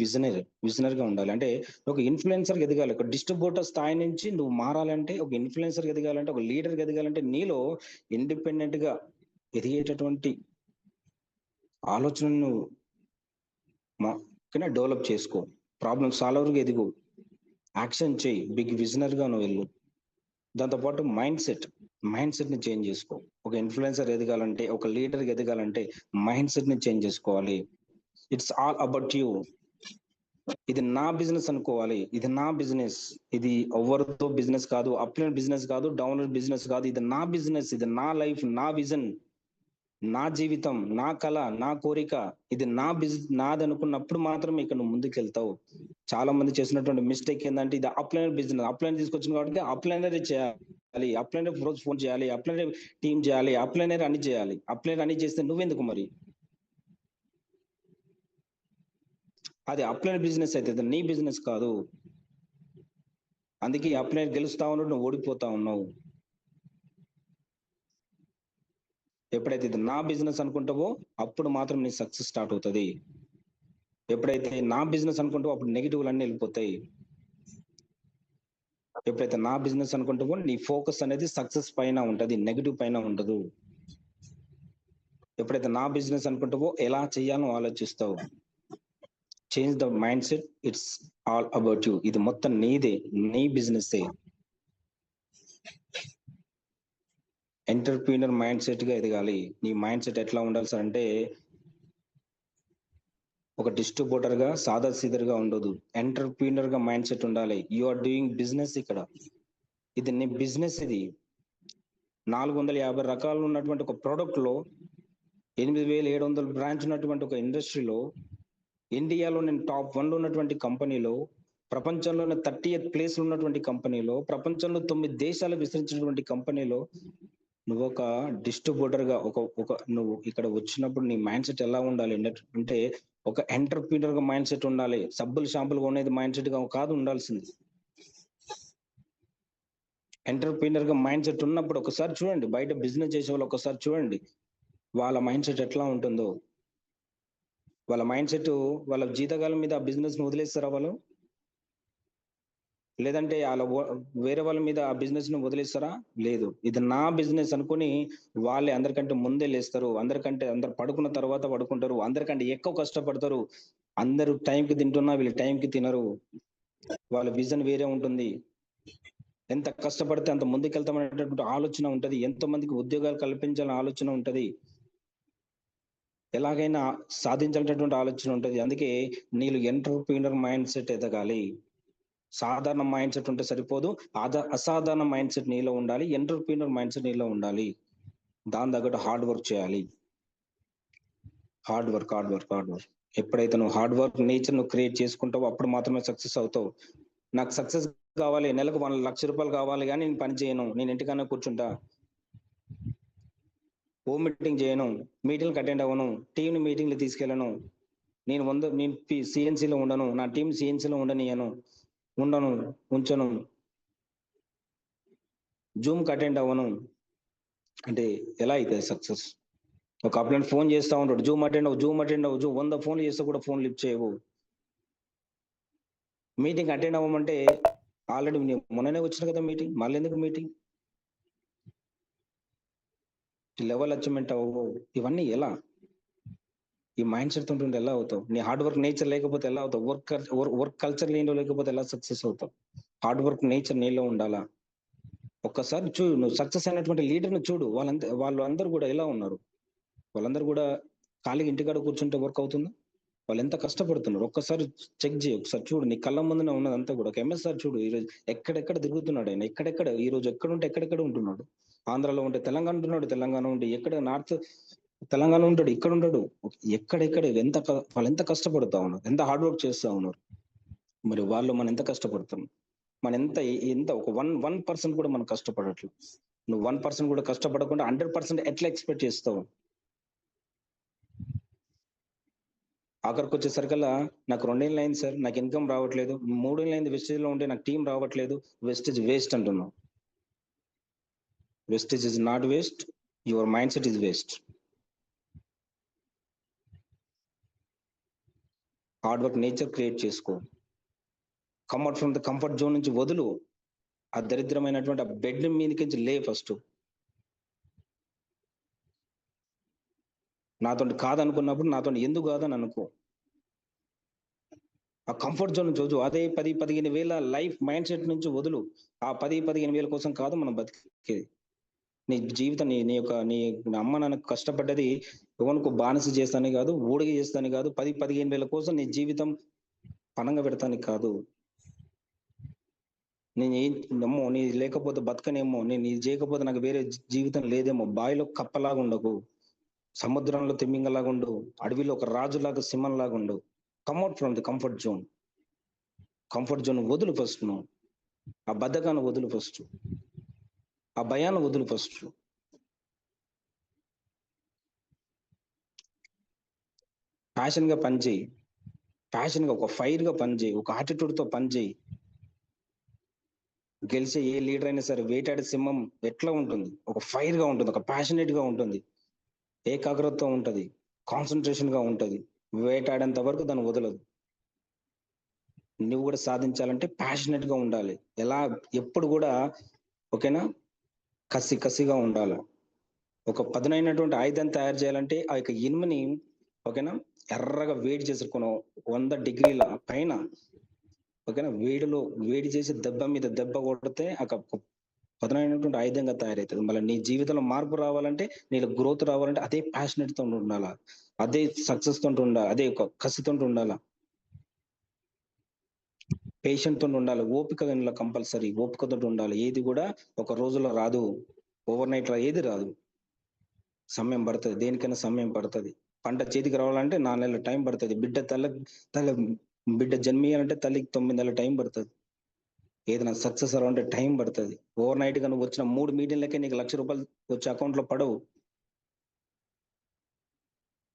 visionary గా ఉండాలి. అంటే ఒక ఇన్ఫ్లుయెన్సర్ ఎదగాలి. ఒక డిస్ట్రిబ్యూటర్ స్థాయి నుంచి నువ్వు మారాలంటే, ఒక ఇన్ఫ్లుయెన్సర్ ఎదగాలంటే, ఒక లీడర్ ఎదగాలంటే నీలో ఇండిపెండెంట్ గా ఎదిగేటటువంటి ఆలోచనను డెవలప్ చేసుకో. ప్రాబ్లమ్ సాల్వర్గా ఎదుగు, యాక్షన్ చేయి, బిగ్ విజనర్ గా నువ్వు వెళ్ళు. దాంతోపాటు మైండ్ సెట్ ని చేంజ్ చేసుకో. ఒక ఇన్ఫ్లుయెన్సర్ ఎదగాలంటే, ఒక లీడర్ ఎదగాలంటే మైండ్ సెట్ ని చేంజ్ చేసుకోవాలి. It's all about you. ఇది నా బిజినెస్ అనుకోవాలి. ఇది నా బిజినెస్, ఇది ఎవరితో బిజినెస్ కాదు, అప్లైన్ బిజినెస్ కాదు, డౌన్లోడ్ బిజినెస్ కాదు. ఇది నా బిజినెస్, ఇది నా లైఫ్, నా విజన్, నా జీవితం, నా కళ, నా కోరిక. ఇది నాది అనుకున్నప్పుడు మాత్రమే ఇక్కడ నువ్వు ముందుకు వెళ్తావు. చాలా మంది చేసినటువంటి మిస్టేక్ ఏంటంటే, ఇది అప్లైనర్ బిజినెస్, అప్లైనర్ తీసుకొచ్చిన కాబట్టి అప్లైనర్ చేయాలి, అప్లైనర్ రోజు ఫోన్ చేయాలి, అప్లైనర్ టీం చేయాలి, అప్లైనర్ అన్ని చేయాలి. అప్లైనర్ అన్ని చేస్తే నువ్వెందుకు మరి? అది అప్లైనర్ బిజినెస్ అయితే నీ బిజినెస్ కాదు. అందుకే అప్లైనర్ గెలుస్తా ఉన్నాడు, నువ్వు ఓడిపోతా ఉన్నావు. ఎప్పుడైతే ఇది నా బిజినెస్ అనుకుంటావో అప్పుడు మాత్రం నీ సక్సెస్ స్టార్ట్ అవుతుంది. ఎప్పుడైతే నా బిజినెస్ అనుకుంటావో అప్పుడు నెగిటివ్లు అన్ని వెళ్ళిపోతాయి. ఎప్పుడైతే నా బిజినెస్ అనుకుంటావో నీ ఫోకస్ అనేది సక్సెస్ పైన ఉంటది, నెగిటివ్ పైన ఉండదు. ఎప్పుడైతే నా బిజినెస్ అనుకుంటావో ఎలా చేయాలో ఆలోచిస్తావు. Change the mindset. It's all about you. ఇది మొత్తం నీదే, నీ బిజినెస్. ఎంటర్‌ప్రెన్యూర్ మైండ్ సెట్ గా ఎదగాలి. నీ మైండ్ సెట్ ఎట్లా ఉండాలి సార్ అంటే, ఒక డిస్ట్రిబ్యూటర్ గా సాదా సీదర్గా ఉండదు. ఎంటర్‌ప్రెన్యూర్ గా మైండ్ సెట్ ఉండాలి. You are doing business. ఇక్కడ ఇది నీ బిజినెస్. ఇది 450 రకాలు ఉన్నటువంటి ఒక ప్రోడక్ట్ లో 8,700 బ్రాంచ్ ఉన్నటువంటి ఒక ఇండస్ట్రీలో, ఇండియాలో నేను టాప్ 1 లో ఉన్నటువంటి కంపెనీలో, ప్రపంచంలోనే 30th ప్లేస్ లో ఉన్నటువంటి కంపెనీలో, ప్రపంచంలో 9 దేశాలు విస్తరించినటువంటి కంపెనీలో నువ్వు ఒక డిస్ట్రిబ్యూటర్ గా నువ్వు ఇక్కడ వచ్చినప్పుడు నీ మైండ్ సెట్ ఎలా ఉండాలి అంటే, ఒక ఎంటర్‌ప్రెన్యూర్ గా మైండ్ సెట్ ఉండాలి. సబ్బులు షాంపులు కొనేది మైండ్ సెట్ గా కాదు ఉండాల్సింది. ఎంటర్‌ప్రెన్యూర్ గా మైండ్ సెట్ ఉన్నప్పుడు ఒకసారి చూడండి, బయట బిజినెస్ చేసే వాళ్ళు ఒకసారి చూడండి వాళ్ళ మైండ్ సెట్ ఎట్లా ఉంటుందో. వాళ్ళ మైండ్ సెట్, వాళ్ళ జీతకాలం మీద ఆ బిజినెస్ ను వదిలేస్తారా వాళ్ళు? లేదంటే వాళ్ళ వేరే వాళ్ళ మీద ఆ బిజినెస్ ను వదిలేస్తారా? లేదు. ఇది నా బిజినెస్ అనుకుని వాళ్ళే అందరికంటే ముందే లేస్తారు. అందరు పడుకున్న తర్వాత పడుకుంటారు. అందరికంటే ఎక్కువ కష్టపడతారు. అందరూ టైంకి తింటున్నా వీళ్ళు టైంకి తినరు. వాళ్ళ విజన్ వేరే ఉంటుంది. ఎంత కష్టపడితే అంత ముందుకెళ్తామనేటటువంటి ఆలోచన ఉంటది. ఎంతో మందికి ఉద్యోగాలు కల్పించాలనే ఆలోచన ఉంటది. ఎలాగైనా సాధించాలనేటువంటి ఆలోచన ఉంటది. అందుకే నీళ్ళు ఎంటర్‌ప్రెన్యూర్ మైండ్ సెట్ ఎదగాలి. సాధారణ మైండ్ సెట్ ఉంటే సరిపోదు, అసాధారణ మైండ్ సెట్ నీలో ఉండాలి, ఎంటర్‌ప్రెన్యూర్ మైండ్ సెట్ నీలో ఉండాలి. దాని తగ్గట్టు హార్డ్ వర్క్ చేయాలి. Hard work. ఎప్పుడైతే నువ్వు హార్డ్ వర్క్ నేచర్ నువ్వు క్రియేట్ చేసుకుంటావో అప్పుడు మాత్రమే సక్సెస్ అవుతావు. నాకు సక్సెస్ కావాలి, నెలకు 1,00,000 రూపాయలు కావాలి కానీ నేను పని చేయను, నేను ఇంటికన్నా కూర్చుంటా, హోమ్ మీటింగ్ చేయను, మీటింగ్కి అటెండ్ అవ్వను, టీంని మీటింగ్లు తీసుకెళ్ళను, నేను సిఎన్సీలో ఉండను, నా టీం సిఎన్సీలో ఉంచను, జూమ్కి అటెండ్ అవ్వను అంటే ఎలా అవుతుంది సక్సెస్? ఒక అప్లైంట్ ఫోన్ చేస్తా ఉంటాడు, జూమ్ అటెండ్ అవ్వు 100 ఫోన్లు చేస్తే కూడా ఫోన్ లిఫ్ట్ చేయవు. మీటింగ్ అటెండ్ అవ్వమంటే ఆల్రెడీ మొన్ననే వచ్చిన కదా మీటింగ్, మళ్ళీ ఎందుకు మీటింగ్? లెవెల్ అచీవ్మెంట్ అవ్వవు. ఇవన్నీ ఎలా? ఈ మైండ్ సెట్ ఉంటుంటే ఎలా అవుతావు? నీ హార్డ్ వర్క్ నేచర్ లేకపోతే ఎలా అవుతావు? వర్క్ కల్చర్ లేకపోతే ఎలా సక్సెస్ అవుతావు? హార్డ్ వర్క్ నేచర్ నీలో ఉండాలా? ఒక్కసారి చూడు, నువ్వు సక్సెస్ అయినటువంటి లీడర్ని చూడు, వాళ్ళందరూ కూడా ఎలా ఉన్నారు? వాళ్ళందరూ కూడా ఖాళీగా ఇంటికాడ కూర్చుంటే వర్క్ అవుతుందా? వాళ్ళు ఎంత కష్టపడుతున్నారు ఒక్కసారి చెక్ చేయి, ఒకసారి చూడు, నీ కళ్ళ ముందునే ఉన్నదంతా కూడా. ఒక ఎంఎస్ఆర్ చూడు, ఈరోజు ఎక్కడెక్కడ తిరుగుతున్నాడు ఆయన, ఎక్కడెక్కడ ఈ రోజు ఎక్కడుంటే ఎక్కడెక్కడ ఉంటున్నాడు. ఆంధ్రాలో ఉంటే తెలంగాణ ఉంటున్నాడు, తెలంగాణ ఉంటే ఎక్కడ నార్త్ తెలంగాణ ఉంటాడు, ఇక్కడ ఉంటాడు, ఎక్కడెక్కడ వాళ్ళు ఎంత కష్టపడుతా ఉన్నారు, ఎంత హార్డ్ వర్క్ చేస్తా ఉన్నారు. మరి వాళ్ళు మనం ఎంత కష్టపడుతున్నాం? మన ఎంత ఒక 1% కూడా మనం కష్టపడట్లేదు. నువ్వు 1% కూడా కష్టపడకుండా 100% ఎట్లా ఎక్స్పెక్ట్ చేస్తావు? ఆఖరికి వచ్చేసరికల్లా నాకు 2 ఏళ్ళు అయింది సార్, నాకు ఇన్కమ్ రావట్లేదు, 3 ఏళ్ళు అయింది వెస్టేజ్ లో ఉంటే నాకు టీం రావట్లేదు, వెస్టేజ్ వేస్ట్ అంటున్నావు. Wastage is not waste, your mindset is waste. Hard work nature create చేసుకో. Come out from the comfort zone నుంచి వదులు. ఆ దరిద్రమైనటువంటి ఆ బెడ్ మీదకి లే ఫస్ట్. నాతో కాదనుకున్నప్పుడు నాతో ఎందుకు కాదని అనుకో. ఆ కంఫర్ట్ జోన్ చూచు, అదే 10-15 వేల లైఫ్ మైండ్ సెట్ నుంచి వదులు. ఆ 10-15 వేల కోసం కాదు మనం బతికేది. నీ జీవితం నీ అమ్మ నాన్న కష్టపడ్డది ఎవరికి బానిస చేస్తానే కాదు, ఊడిగి చేస్తానే కాదు, 10-15 వేల కోసం నీ జీవితం పణంగా పెడతానికి కాదు. నమ్మో నీ లేకపోతే బతకనేమో, నేను ఇది చేయకపోతే నాకు వేరే జీవితం లేదేమో. బావిలో కప్పలాగా ఉండకు, సముద్రంలో తిమ్మింగలాగా ఉండు, అడవిలో ఒక రాజులాగా సింహంలాగా ఉండు. కమ్అట్ from the comfort zone. Comfort zone వదులు ఫస్ట్. నువ్వు ఆ బద్ధకాన్ని వదులు ఫస్ట్, ఆ భయాన్ని వదులు ఫస్ట్. ప్యాషన్ గా పనిచేయి, ప్యాషన్ గా ఒక ఫైర్ గా పనిచేయి, ఒక యాటిట్యూడ్ తో పనిచేయి. గెలిచే ఏ లీడర్ అయినా సరే వేటాడే సింహం ఎట్లా ఉంటుంది? ఒక ఫైర్ గా ఉంటుంది, ఒక ప్యాషనేట్ గా ఉంటుంది, ఏకాగ్రతతో ఉంటది, కాన్సన్ట్రేషన్ గా ఉంటది. వేటాడేంత వరకు దాన్ని వదలదు. నువ్వు కూడా సాధించాలంటే ప్యాషనెట్ గా ఉండాలి. ఎలా? ఎప్పుడు కూడా ఓకేనా, కసిగా ఉండాలి. ఒక పదునైనటువంటి ఆయుధం తయారు చేయాలంటే ఆ యొక్క ఇనుముని ఓకేనా ఎర్రగా వేడి చేసుకుని 100 డిగ్రీల పైన ఓకేనా వేడి చేసి దెబ్బ మీద దెబ్బ కొడితే ఒక పదునైనటువంటి ఆయుధంగా తయారవుతుంది. మళ్ళీ నీ జీవితంలో మార్పు రావాలంటే, నీలో గ్రోత్ రావాలంటే అదే ప్యాషనెట్ తో ఉండాలా, అదే సక్సెస్ తోటి ఉండాలి, అదే ఒక కసితో ఉండాలా, పేషెంట్ తో ఉండాలి, ఓపిక కంపల్సరీ ఓపికతో ఉండాలి. ఏది కూడా ఒక రోజులో రాదు, ఓవర్ నైట్ ఏది రాదు, సమయం పడుతుంది. దేనికైనా సమయం పడుతుంది. పంట చేతికి రావాలంటే 4 నెలల టైం పడుతుంది. బిడ్డ జన్మియాలంటే తల్లికి 9 నెలల టైం పడుతుంది. ఏదైనా సక్సెస్ అవ్వాలంటే టైం పడుతుంది. ఓవర్ నైట్ గా నువ్వు వచ్చిన 3 మీటింగ్లకే నీకు 1,00,000 రూపాయలు వచ్చే అకౌంట్ లో పడవు.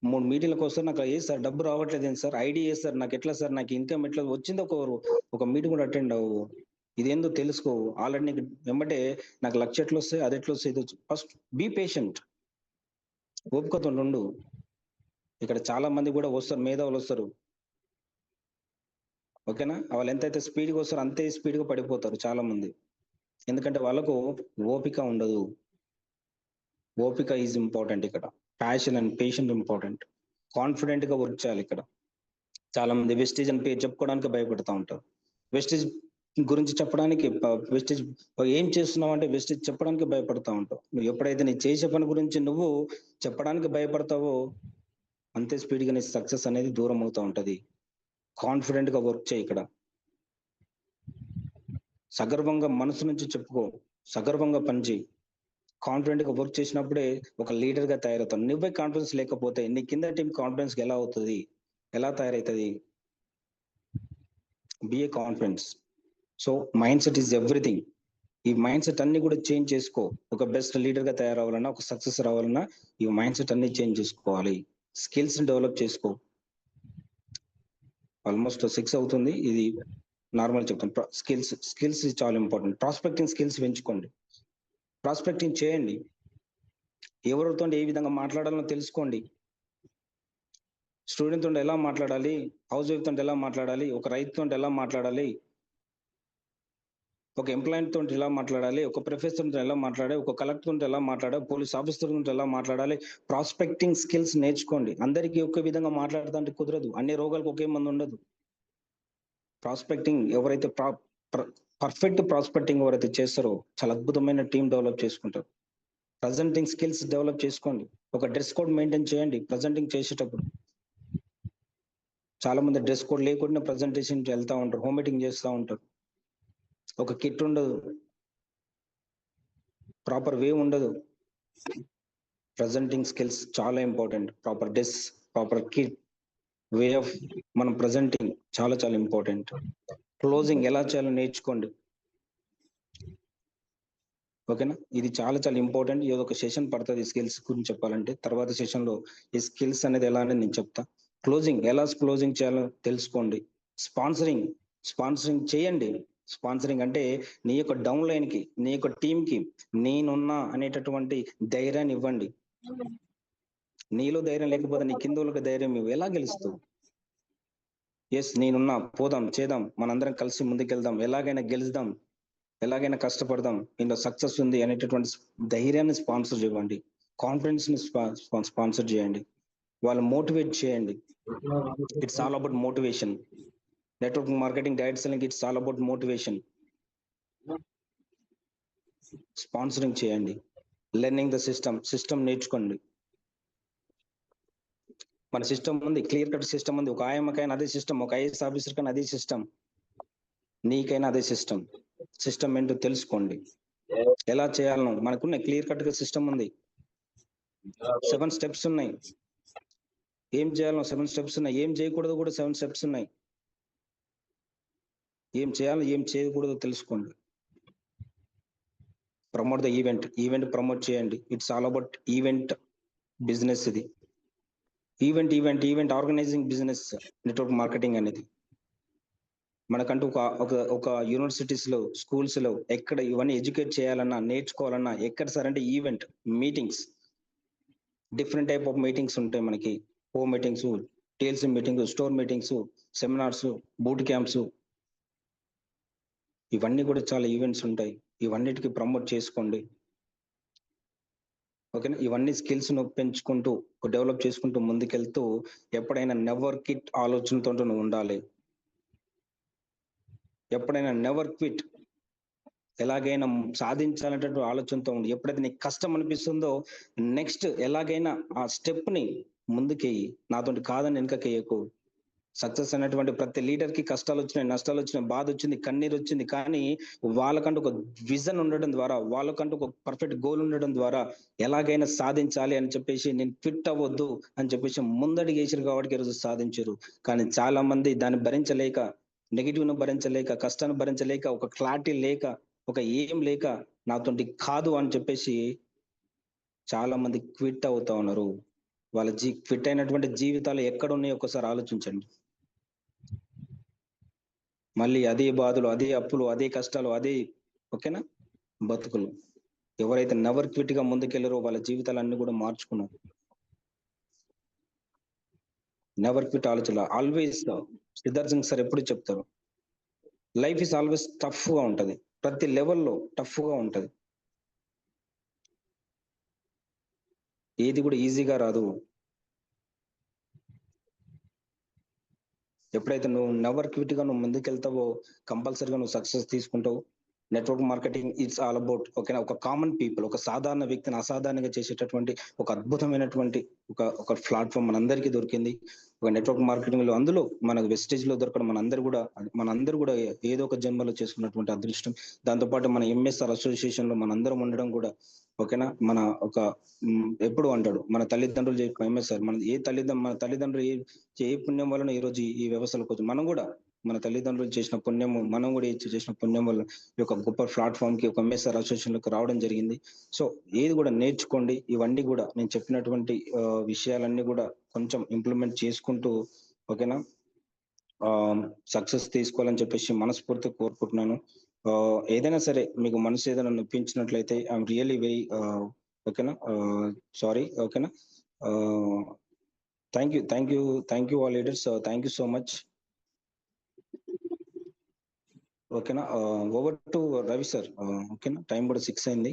3 మీటింగ్లకు వస్తే నాకు ఏ సార్ డబ్బు రావట్లేదు ఏంటి సార్, ఐడి ఏ సార్, నాకు ఎట్లా సార్, నాకు ఇన్కమ్ ఎట్లా వచ్చిందో ఒక మీటింగ్ కూడా అటెండ్ అవ్వు. ఇదేందో తెలుసుకో. ఆల్రెడీ నీకు వెంబటే నాకు 1,00,000 ఎట్లా వస్తాయి, అది ఎట్లా వస్తాయి. ఫస్ట్ బీ పేషెంట్, ఓపికతో ఉండు. ఇక్కడ చాలా మంది కూడా వస్తారు, మేధావులు వస్తారు ఓకేనా, వాళ్ళు ఎంతైతే స్పీడ్గా వస్తారో అంతే స్పీడ్గా పడిపోతారు చాలా మంది. ఎందుకంటే వాళ్ళకు ఓపిక ఉండదు. ఓపిక ఈజ్ ఇంపార్టెంట్ ఇక్కడ. Passion and patient important. Confident గా వర్క్ చేయాలి ఇక్కడ. చాలా మంది వెస్టేజ్ అని పేరు చెప్పుకోవడానికి భయపడతా ఉంటారు. వెస్టేజ్ గురించి చెప్పడానికి, వెస్టేజ్ ఏం చేస్తున్నావు అంటే వెస్టేజ్ చెప్పడానికి భయపడతా ఉంటావు. నువ్వు ఎప్పుడైతే నీ చేసే పని గురించి నువ్వు చెప్పడానికి భయపడతావో అంతే స్పీడ్ గా నీ సక్సెస్ అనేది దూరం అవుతా ఉంటది. కాన్ఫిడెంట్ గా వర్క్ చేయి ఇక్కడ. సగర్వంగా మనసు నుంచి చెప్పుకో, సగర్వంగా పనిచేయి. కాన్ఫిడెంట్ గా వర్క్ చేసినప్పుడే ఒక లీడర్ గా తయారవుతావు. నువ్వే కాన్ఫిడెన్స్ లేకపోతే నీ కింద టీం కాన్ఫిడెన్స్ ఎలా అవుతుంది, ఎలా తయారవుతుంది? Be a confidence. So mind set is everything. ఈ మైండ్ సెట్ అన్ని కూడా చేంజ్ చేసుకో. ఒక బెస్ట్ లీడర్ గా తయారవ్వాలన్నా, ఒక సక్సెస్ రావాలన్నా ఈ మైండ్ సెట్ అన్ని చేంజ్ చేసుకోవాలి. స్కిల్స్ ని డెవలప్ చేసుకో. ఆల్మోస్ట్ 6 అవుతుంది. ఇది నార్మల్ చెప్తాను. స్కిల్స్ చాలా ఇంపార్టెంట్. ప్రాస్పెక్టింగ్ స్కిల్స్ పెంచుకోండి. ప్రాస్పెక్టింగ్ చేయండి. ఎవరితో ఏ విధంగా మాట్లాడాలో తెలుసుకోండి. స్టూడెంట్ తోటి ఎలా మాట్లాడాలి, హౌస్ వైఫ్ తోటి ఎలా మాట్లాడాలి, ఒక రైతుతో ఎలా మాట్లాడాలి, ఒక ఎంప్లాయీ తోటి ఎలా మాట్లాడాలి, ఒక ప్రొఫెసర్ తో ఎలా మాట్లాడాలి, ఒక కలెక్టర్ తోటి ఎలా మాట్లాడాలి, పోలీస్ ఆఫీసర్ తోటి ఎలా మాట్లాడాలి. ప్రాస్పెక్టింగ్ స్కిల్స్ నేర్చుకోండి. అందరికీ ఒకే విధంగా మాట్లాడదంటే కుదరదు. అన్ని రోగాలకు ఒకే మందు ఉండదు. ప్రాస్పెక్టింగ్ ఎవరైతే పర్ఫెక్ట్ ప్రాస్పెక్టింగ్ ఎవరైతే చేస్తారో చాలా అద్భుతమైన టీం డెవలప్ చేసుకుంటారు. ప్రజెంటింగ్ స్కిల్స్ డెవలప్ చేసుకోండి. ఒక డ్రెస్ కోడ్ మెయింటైన్ చేయండి ప్రజెంటింగ్ చేసేటప్పుడు. చాలా మంది డ్రెస్ కోడ్ లేకుండా ప్రజెంటేషన్ వెళ్తా ఉంటారు, హోమ్ మీటింగ్ చేస్తూ ఉంటారు. ఒక కిట్ ఉండదు, ప్రాపర్ వే ఉండదు. ప్రజెంటింగ్ స్కిల్స్ చాలా important. Proper dress, proper kit, way of మనం ప్రజెంటింగ్ చాలా చాలా ఇంపార్టెంట్. క్లోజింగ్ ఎలా చేయాలో నేర్చుకోండి. ఓకేనా? ఇది చాలా చాలా ఇంపార్టెంట్. ఇది ఒక సెషన్ పడుతుంది స్కిల్స్ గురించి చెప్పాలంటే. తర్వాత సెషన్ లో ఈ స్కిల్స్ అనేది ఎలా అనేది నేను చెప్తా. క్లోజింగ్ ఎలా క్లోజింగ్ చేయాలో తెలుసుకోండి. స్పాన్సరింగ్ చేయండి. స్పాన్సరింగ్ అంటే నీ యొక్క డౌన్ లైన్ కి, నీ యొక్క టీం కి నేనున్నా అనేటటువంటి ధైర్యాన్ని ఇవ్వండి. నీలో ధైర్యం లేకపోతే నీ కింద వాళ్ళకి ధైర్యం ఇవ్వు. ఎలా గెలుస్తావు? ఎస్, నేనున్నా, పోదాం, చేద్దాం, మనందరం కలిసి ముందుకెళ్దాం, ఎలాగైనా గెలుద్దాం, ఎలాగైనా కష్టపడదాం, ఇందులో సక్సెస్ ఉంది అనేటటువంటి ధైర్యాన్ని స్పాన్సర్ చేయండి. కాన్ఫిడెన్స్ ని స్పాన్సర్ చేయండి. వాళ్ళు మోటివేట్ చేయండి. It's all about motivation. Network marketing, direct selling, it's all about motivation. Sponsoring చేయండి. లెర్నింగ్ ద సిస్టమ్ నేర్చుకోండి. మన సిస్టమ్ ఉంది, క్లియర్ కట్ సిస్టమ్ ఉంది. ఒక ఆయమ్మకైనా అదే సిస్టమ్, ఒక ఐఏఎస్ ఆఫీసర్ కైనా అదే సిస్టమ్, నీకైనా అదే సిస్టమ్ ఏంటో తెలుసుకోండి. ఎలా చేయాలనో మనకున్న క్లియర్ కట్ గా సిస్టమ్ ఉంది. 7 స్టెప్స్ ఉన్నాయి. ఏం చేయాలో 7 స్టెప్స్ ఉన్నాయి. ఏం చేయకూడదు కూడా 7 స్టెప్స్ ఉన్నాయి. ఏం చేయాలో ఏం చేయకూడదు తెలుసుకోండి. ప్రమోట్ ద ఈవెంట్ ప్రమోట్ చేయండి. It's all about event business. ఇది event organizing business network marketing అనేది. మనకంటూ ఒక యూనివర్సిటీస్ లో, స్కూల్స్ లో ఎక్కడ ఇవన్నీ ఎడ్యుకేట్ చేయాలన్నా, నేర్చుకోవాలన్నా ఎక్కడ సార్ అంటే event meetings. Different type of meetings ఉంటాయి మనకి. Home meetings, TLC meetings, store meetings, seminars, boot camps, ఇవన్నీ కూడా చాలా ఈవెంట్స్ ఉంటాయి. ఇవన్నిటికి ప్రమోట్ చేసుకోండి. ఓకేనా? ఇవన్నీ స్కిల్స్ ను పెంచుకుంటూ, డెవలప్ చేసుకుంటూ ముందుకెళ్తూ ఎప్పుడైనా నెవర్ క్విట్ ఆలోచనతో నువ్వు ఉండాలి. ఎప్పుడైనా నెవర్ క్విట్, ఎలాగైనా సాధించాలనేటువంటి ఆలోచనతో ఉండి, ఎప్పుడైతే నీకు కష్టం అనిపిస్తుందో నెక్స్ట్ ఎలాగైనా ఆ స్టెప్ ని ముందుకెయ్యి. నాతోటి కాదని వెనకకెయ్యకు. సక్సెస్ అనేటువంటి ప్రతి లీడర్ కి కష్టాలు వచ్చినాయి, నష్టాలు వచ్చినాయి, బాధ వచ్చింది, కన్నీరు వచ్చింది. కానీ వాళ్ళకంటూ ఒక విజన్ ఉండడం ద్వారా, వాళ్ళకంటూ ఒక పర్ఫెక్ట్ గోల్ ఉండడం ద్వారా ఎలాగైనా సాధించాలి అని చెప్పేసి, నేను క్విట్ అవ్వద్దు అని చెప్పేసి ముందడిగి వేసారు కాబట్టి ఈరోజు సాధించారు. కానీ చాలా మంది దాన్ని భరించలేక, నెగిటివ్ ను భరించలేక, కష్టాన్ని భరించలేక, ఒక క్లారిటీ లేక, ఒక ఏం లేక, నాతోటి కాదు అని చెప్పేసి చాలా మంది క్విట్ అవుతా ఉన్నారు. వాళ్ళ క్విట్ అయినటువంటి జీవితాలు ఎక్కడ ఉన్నాయో ఒకసారి ఆలోచించండి. మళ్ళీ అదే బాధలు, అదే అప్పులు, అదే కష్టాలు, అదే ఓకేనా బతుకులు. ఎవరైతే నెవర్ క్విట్ గా ముందుకెళ్లారో వాళ్ళ జీవితాలన్నీ కూడా మార్చుకున్నారు. నెవర్ క్విట్ ఆలోచన ఆల్వేస్. సిద్ధార్థ్ సింగ్ సార్ ఎప్పుడు చెప్తారు, లైఫ్ ఇస్ ఆల్వేస్ టఫ్ గా ఉంటది. ప్రతి లెవెల్లో టఫ్ గా ఉంటది. ఏది కూడా ఈజీగా రాదు. ఎప్పుడైతే నువ్వు నెవర్ క్విట్ గా నువ్వు ముందుకెళ్తావో కంపల్సరీగా నువ్వు సక్సెస్ తీసుకుంటావు. Network marketing it's all about ఓకేనా, ఒక కామన్ పీపుల్, ఒక సాధారణ వ్యక్తిని అసాధారణంగా చేసేటటువంటి ఒక అద్భుతమైనటువంటి ఒక ప్లాట్ఫామ్ మనందరికీ దొరికింది. ఒక నెట్వర్క్ మార్కెటింగ్ లో అందులో మనకు వెస్టేజ్ లో దొరకడం మనందరూ కూడా ఏదో ఒక జన్మలో చేసుకున్నటువంటి అదృష్టం. దాంతోపాటు మన ఎంఎస్ఆర్ అసోసియేషన్ లో మనందరం ఉండడం కూడా ఓకేనా, మన ఒక ఎప్పుడు అంటాడు మన తల్లిదండ్రులు చెప్పిన ఎంఎస్ఆర్, మన తల్లిదండ్రులు ఏ పుణ్యం వలన ఈ రోజు ఈ వ్యవస్థలకు వచ్చి మనం కూడా మన తల్లిదండ్రులు చేసిన పుణ్యము, మనం కూడా చేసిన పుణ్యం వల్ల ఈ యొక్క గొప్ప ప్లాట్ఫామ్ కి ఒక ఎంఎస్ఆర్ అసోసియేషన్ లోకి రావడం జరిగింది. సో ఏది కూడా నేర్చుకోండి, ఇవన్నీ కూడా నేను చెప్పినటువంటి విషయాలన్నీ కూడా కొంచెం ఇంప్లిమెంట్ చేసుకుంటూ ఓకేనా సక్సెస్ తీసుకోవాలని చెప్పేసి మనస్ఫూర్తిగా కోరుకుంటున్నాను. ఏదైనా సరే మీకు మనసు ఏదైనా నొప్పించినట్లయితే ఐఎమ్ రియల్లీ వెరీ ఓకేనా సారీ ఓకేనా. Thank you all leaders, thank you so much. ఓకేనా, ఓవర్ టు రవి సార్. ఓకేనా, టైం కూడా 6 అయింది.